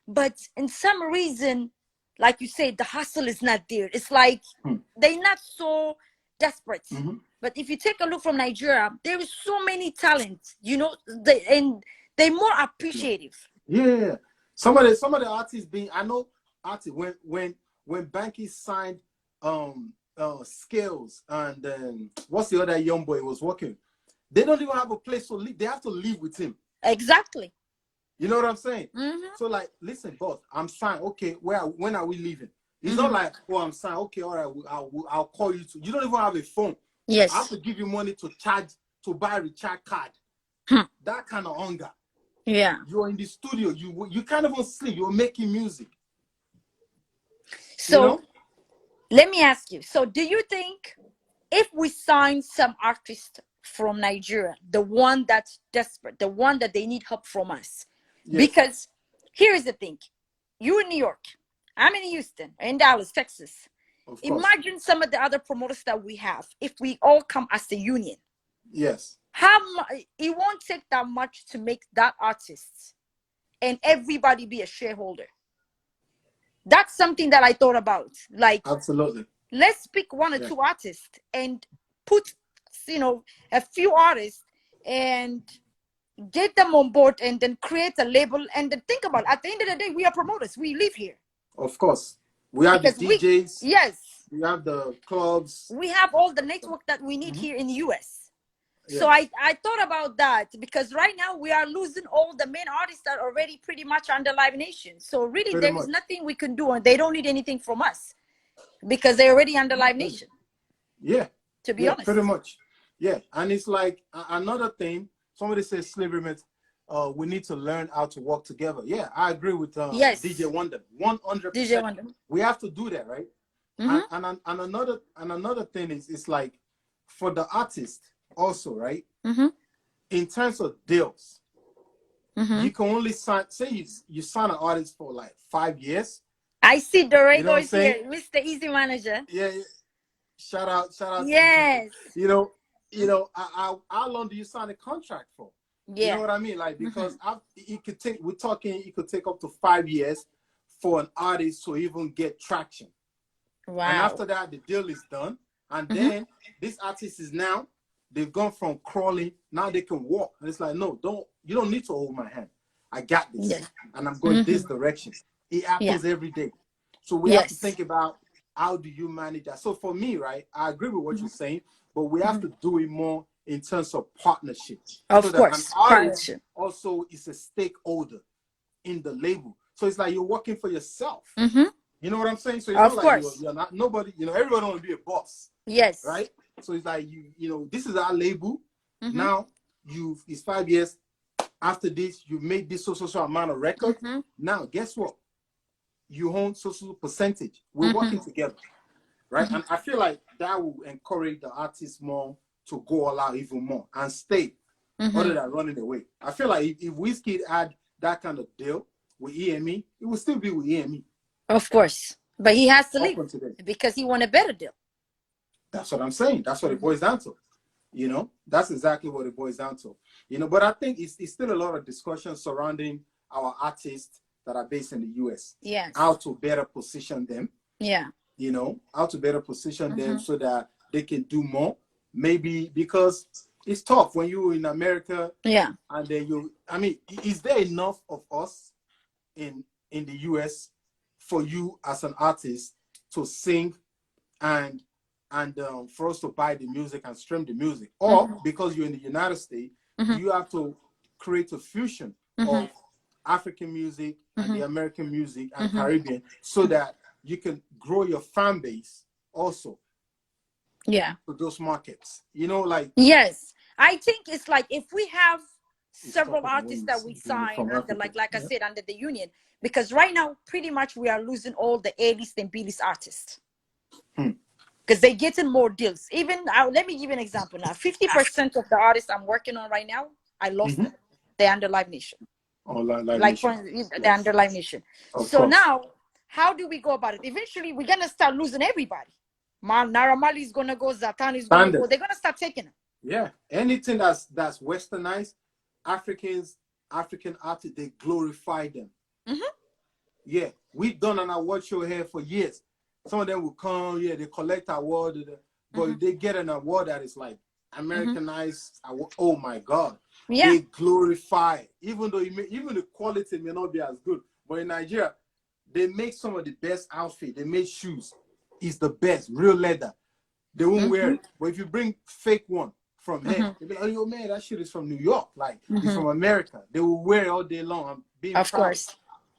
But in some reason, like you said, the hustle is not there. It's like they're not so desperate. But if you take a look from Nigeria, there is so many talent, and they're more appreciative. Yeah. Some of the artists I know artists when Banky signed Scales and what's the other young boy was working, they don't even have a place to live. They have to live with him. Exactly. You know what I'm saying? So like, listen, boss, I'm signed. Okay, when are we leaving? It's not like, I'm signed. Okay, all right, I'll call you. You don't even have a phone. Yes. I have to give you money to buy a recharge card. That kind of hunger. Yeah. You're in the studio. You can't even sleep. You're making music. So let me ask you. So do you think if we sign some artist from Nigeria, the one that's desperate, the one that they need help from us? Yes. Because here is the thing. You're in New York. I'm in Houston, in Dallas, Texas. Imagine some of the other promoters that we have if we all come as a union. Yes. It won't take that much to make that artist and everybody be a shareholder. That's something that I thought about. Like, absolutely. Let's pick one or two artists and put, a few artists and get them on board and then create a label and then think about it. At the end of the day, we are promoters. We live here. Of course. We have the DJs. Yes. We have the clubs. We have all the network that we need here in the US. So I thought about that because right now we are losing all the main artists that are already pretty much under Live Nation. So really there is nothing we can do and they don't need anything from us because they're already under Live Nation. Yeah. To be honest. Pretty much. Yeah. And it's like another thing. Somebody says slavery meant we need to learn how to work together. Yeah, I agree with DJ Wonder. 100%. DJ Wonder. We have to do that, right? And another thing is it's like for the artist also, right? In terms of deals, you can only sign. Say you sign an artist for like 5 years. I see Dorego is here, Mr. Easy Manager. Yeah. Shout out. Yes. you know, how long do you sign a contract for? You know Yeah. what I mean? Like, because it could take, we're talking, it could take up to 5 years for an artist to even get traction. And Wow. after that, the deal is done. And Mm-hmm. then this artist is now, they've gone from crawling, now they can walk. And it's like, no, you don't need to hold my hand. I got this. Yes. And I'm going Mm-hmm. this direction. It Yeah. happens every day. So we have to Yes. think about how do you manage that. So for me, right, I agree with what you're saying, but we have Mm-hmm. to do it more in terms of partnership. So Of that an course. artist Partnership. also is a stakeholder in the label. So it's like you're working for yourself. Mm-hmm. You know what I'm saying? So it's not Of like course. you're not nobody, you know, everybody want to be a boss, Yes. right? So it's like you know, this is our label. Mm-hmm. Now it's 5 years. After this, you made this so amount of record. Mm-hmm. Now, guess what? You own so percentage. We're Mm-hmm. working together, right? Mm-hmm. And I feel like that will encourage the artists more to go all out even more and stay, other than running away. I feel like if Wizkid had that kind of deal with EME, it would still be with EME. Of course. But he has to Up leave until then. because he won a better deal. That's what I'm saying. That's what it boils down to. You know, that's exactly what it boils down to. You know, but I think it's still a lot of discussion surrounding our artists that are based in the US. Yes. How to better position them. Yeah. You know, how to better position them so that they can do more. Maybe because it's tough when you're in America. Yeah. And then I mean, is there enough of us in the US for you as an artist to sing and for us to buy the music and stream the music? Or because you're in the United States, you have to create a fusion of African music and the American music and Caribbean so that you can grow your fan base also. Yeah. To those markets. You know, like. Yes. I think it's like if we have several tougher than artists that we doing it sign from under, Africa. like I said, under the union, because right now pretty much we are losing all the A-list and B-list artists. Because they're getting more deals. Even let me give you an example now. 50% of the artists I'm working on right now, I lost them. They're under Live Nation. Oh, Live like Nation. they're under Live Nation. Of So course. now, how do we go about it? Eventually, we're gonna start losing everybody. Naira Marley is gonna go. Zatan is gonna go. They're gonna start taking them. Yeah, anything that's westernized, African artists, they glorify them. Yeah, we've done an award show here for years. Some of them will come, they collect award, but they get an award that is like Americanized. Oh my God, they glorify, even though even the quality may not be as good. But in Nigeria, they make some of the best outfit. They make shoes. It's the best, real leather. They won't wear it. But if you bring fake one from here, they'll be like, oh, yo, man, that shit is from New York. Like, it's from America. They will wear it all day long. I'm being proud. Of course.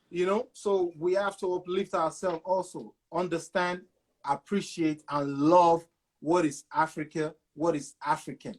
You know, so we have to uplift ourselves also, understand, appreciate, and love what is Africa, what is African.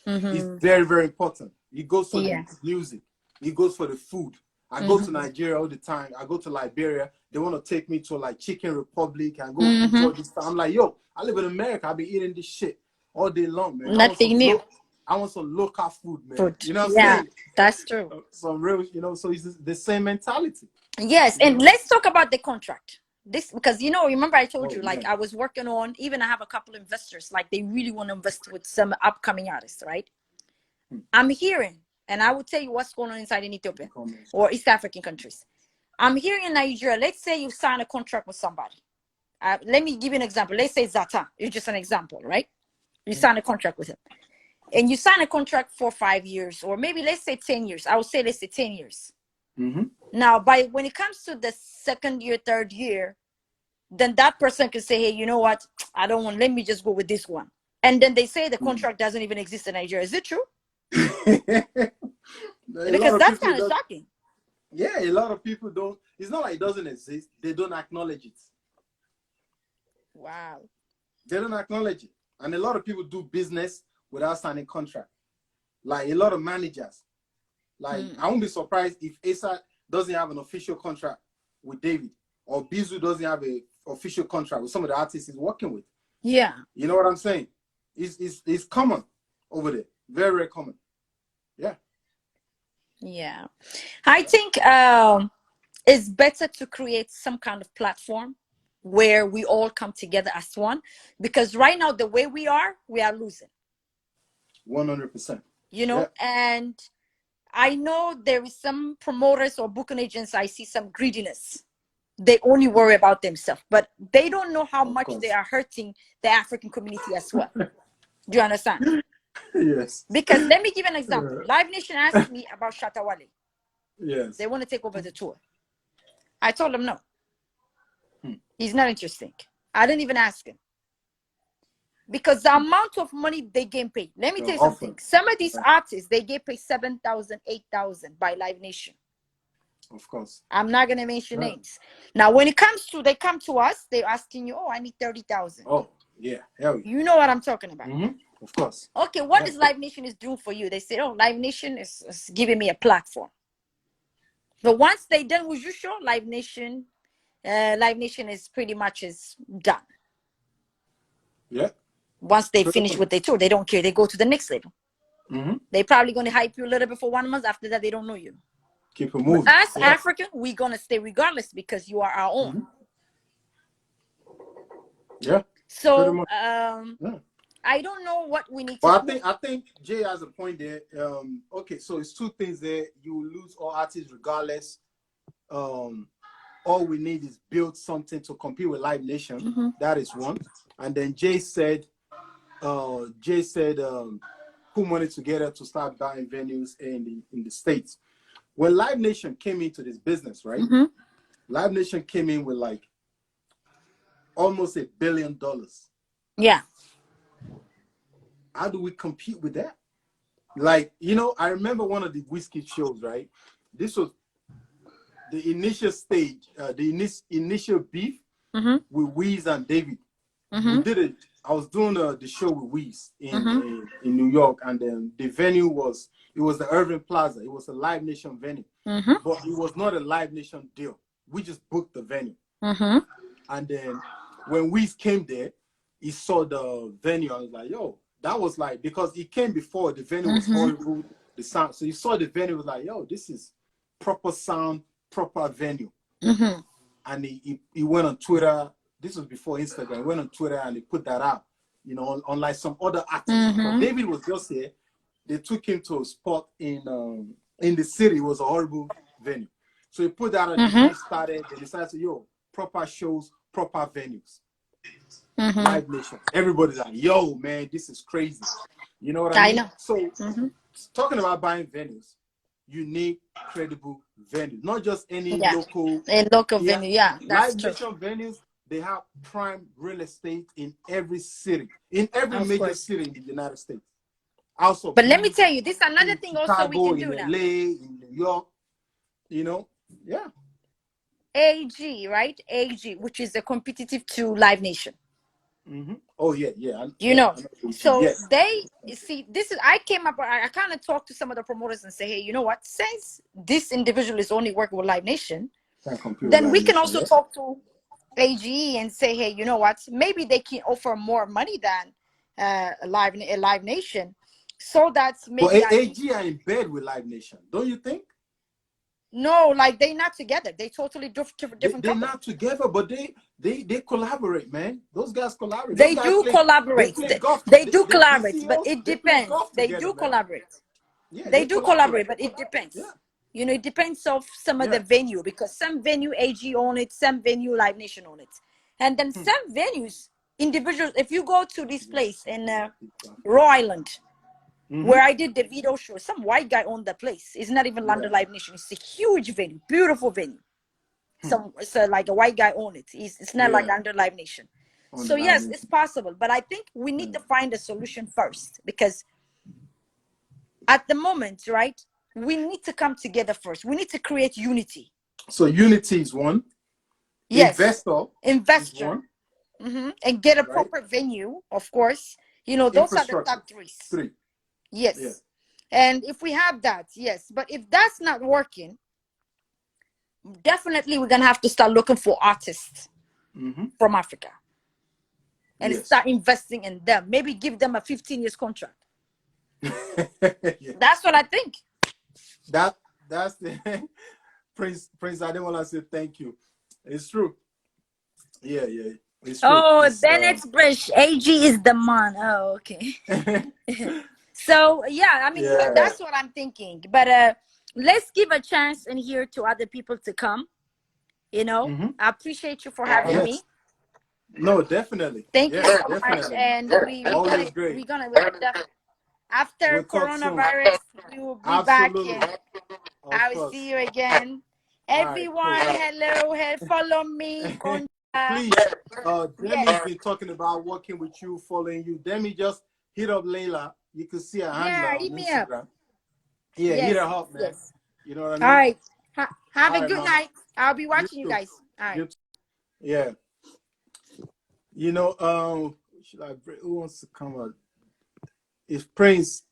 It's very, very important. It goes for the music. It goes for the food. I go to Nigeria all the time. I go to Liberia. They want to take me to like Chicken Republic and go eat all this stuff. I'm like, yo, I live in America. I'll be eating this shit all day long, man. Nothing new. I want some local food, man. Food. You know what I'm saying? That's true. Some real, you know, so it's the same mentality. Yes, and let's talk about the contract. This, because remember I told you, like I was working on, even I have a couple of investors, like they really want to invest with some upcoming artists, right? I'm hearing, and I will tell you what's going on inside in Ethiopia or East African countries. I'm hearing in Nigeria, let's say you sign a contract with somebody. Let me give you an example. Let's say Zata. It's just an example, right? You sign a contract with him. And you sign a contract for 5 years, or maybe let's say 10 years. I would say let's say 10 years. Now, when it comes to the second year, third year, then that person can say, hey, you know what? I don't want, let me just go with this one. And then they say the contract doesn't even exist in Nigeria. Is it true? Because that's kind of shocking. Yeah, a lot of people don't. It's not like it doesn't exist. They don't acknowledge it. Wow. They don't acknowledge it. And a lot of people do business without signing contract. Like a lot of managers. Like I won't be surprised if Asa doesn't have an official contract with David, or Bizu doesn't have an official contract with some of the artists he's working with. Yeah. You know what I'm saying? It's common over there. Very, very common. Yeah. Yeah. I think it's better to create some kind of platform where we all come together as one, because right now the way we are losing. 100%. You know, and I know there is some promoters or booking agents, I see some greediness. They only worry about themselves, but they don't know how much they are hurting the African community as well. Do you understand? Yes. Because let me give an example. Live Nation asked me about Shatta Wale. Yes. They want to take over the tour. I told them no. He's not interesting. I didn't even ask him. Because the amount of money they get paid. Let me tell you something. Some of these artists, they get paid 7,000, 8,000 by Live Nation. Of course. I'm not gonna mention names. Now, when it comes to, they come to us, they're asking you, oh, I need 30,000. Oh, yeah. Hell yeah. You know what I'm talking about. Of course. Okay, what is Live Nation is doing for you? They say, oh, Live Nation is giving me a platform. But once they're done with your show, Live Nation is pretty much is done. Yeah. Once they finish what they tour, they don't care. They go to the next level. They're probably going to hype you a little bit for 1 month. After that, they don't know you. Keep it moving. But us, African, we're going to stay regardless because you are our own. Yeah. So, I don't know what we need to do. I think Jay has a point there. Okay, so it's two things there. You will lose all artists regardless. All we need is build something to compete with Live Nation. That is one. And then Jay said, put money together to start buying venues in the States. When Live Nation came into this business, right? Live Nation came in with like almost $1 billion. Yeah. How do we compete with that? Like, you know, I remember one of the whiskey shows, right? This was the initial stage, the initial beef with Weez and David. We did it. I was doing the show with Weez in New York, and then the venue was the Irving Plaza. It was a Live Nation venue, but it was not a Live Nation deal. We just booked the venue, and then when Weez came there, he saw the venue. I was like, yo, that was like, because he came before, the venue was horrible, the sound. So he saw the venue, was like, yo, this is proper sound, proper venue. And he went on Twitter. This was before Instagram. He went on Twitter and he put that out, you know, unlike some other artists. Because David was just here. They took him to a spot in the city. It was a horrible venue. So he put that out and he started. They decided to, yo, proper shows, proper venues. Live Nation. Everybody's like, yo, man, this is crazy. You know what I mean? I know. So talking about buying venues, you need credible venues, not just any local venue. Yeah, that's Live Nation venues. They have prime real estate in every city, in every major city in the United States. Also, but let me tell you, this is another thing Chicago, also we can do in now. LA, in New York, you know, AG, right? AG, which is a competitive to Live Nation. Oh yeah. You know, so they see this is. I came up. I kind of talked to some of the promoters and say, hey, you know what? Since this individual is only working with Live Nation, then we can also talk to AGE and say, hey, you know what? Maybe they can offer more money than Live Nation, so that's maybe. But AG are in bed with Live Nation, don't you think? No, like they're not together. They totally different. They're not together, but they collaborate, man. Those guys collaborate. They do collaborate. They do collaborate, but it depends. They do collaborate. They do collaborate, but it depends. You know, it depends of some of the venue, because some venue AG own it, some venue Live Nation own it, and then some venues individuals. If you go to this place in Rhode Island, where I did the Davido show, some white guy owned the place. It's not even London Live Nation. It's a huge venue, beautiful venue. So like a white guy owned it. It's not like under Live Nation. So yes, it's possible, but I think we need to find a solution first, because at the moment, right, we need to come together first. We need to create unity. So unity is one. Yes. Investor. And get a proper venue, of course. You know, those are the top three. Yes. And if we have that, yes. But if that's not working, definitely we're going to have to start looking for artists from Africa and start investing in them. Maybe give them a 15 years contract. That's what I think. That's the Prince. I didn't want to say thank you. It's true. Yeah. It's true. Oh, Bennett Bridge. AG is the man. Oh, okay. So yeah, I mean, Yeah. that's what I'm thinking. But let's give a chance in here to other people to come. You know, Mm-hmm. I appreciate you for having me. Yes. No, definitely. Thank you Yes, so much. definitely. And Always great. After We'll talk soon. coronavirus, we will be back Absolutely. and Of I will course. see you again. All right, Everyone, cool. hello, follow me. Please, Demi's Yes. been talking about working with you, following you. Demi, just hit up Layla. You can see her handler Yeah, on hit me up. Instagram. Yeah, hit her Yes, up, man. yes. You know what I All mean? right. Have All a right, good mama. night. I'll be You watching you too. guys. All right. You too. Yeah. You know, should I bring, who wants to come up? If Prince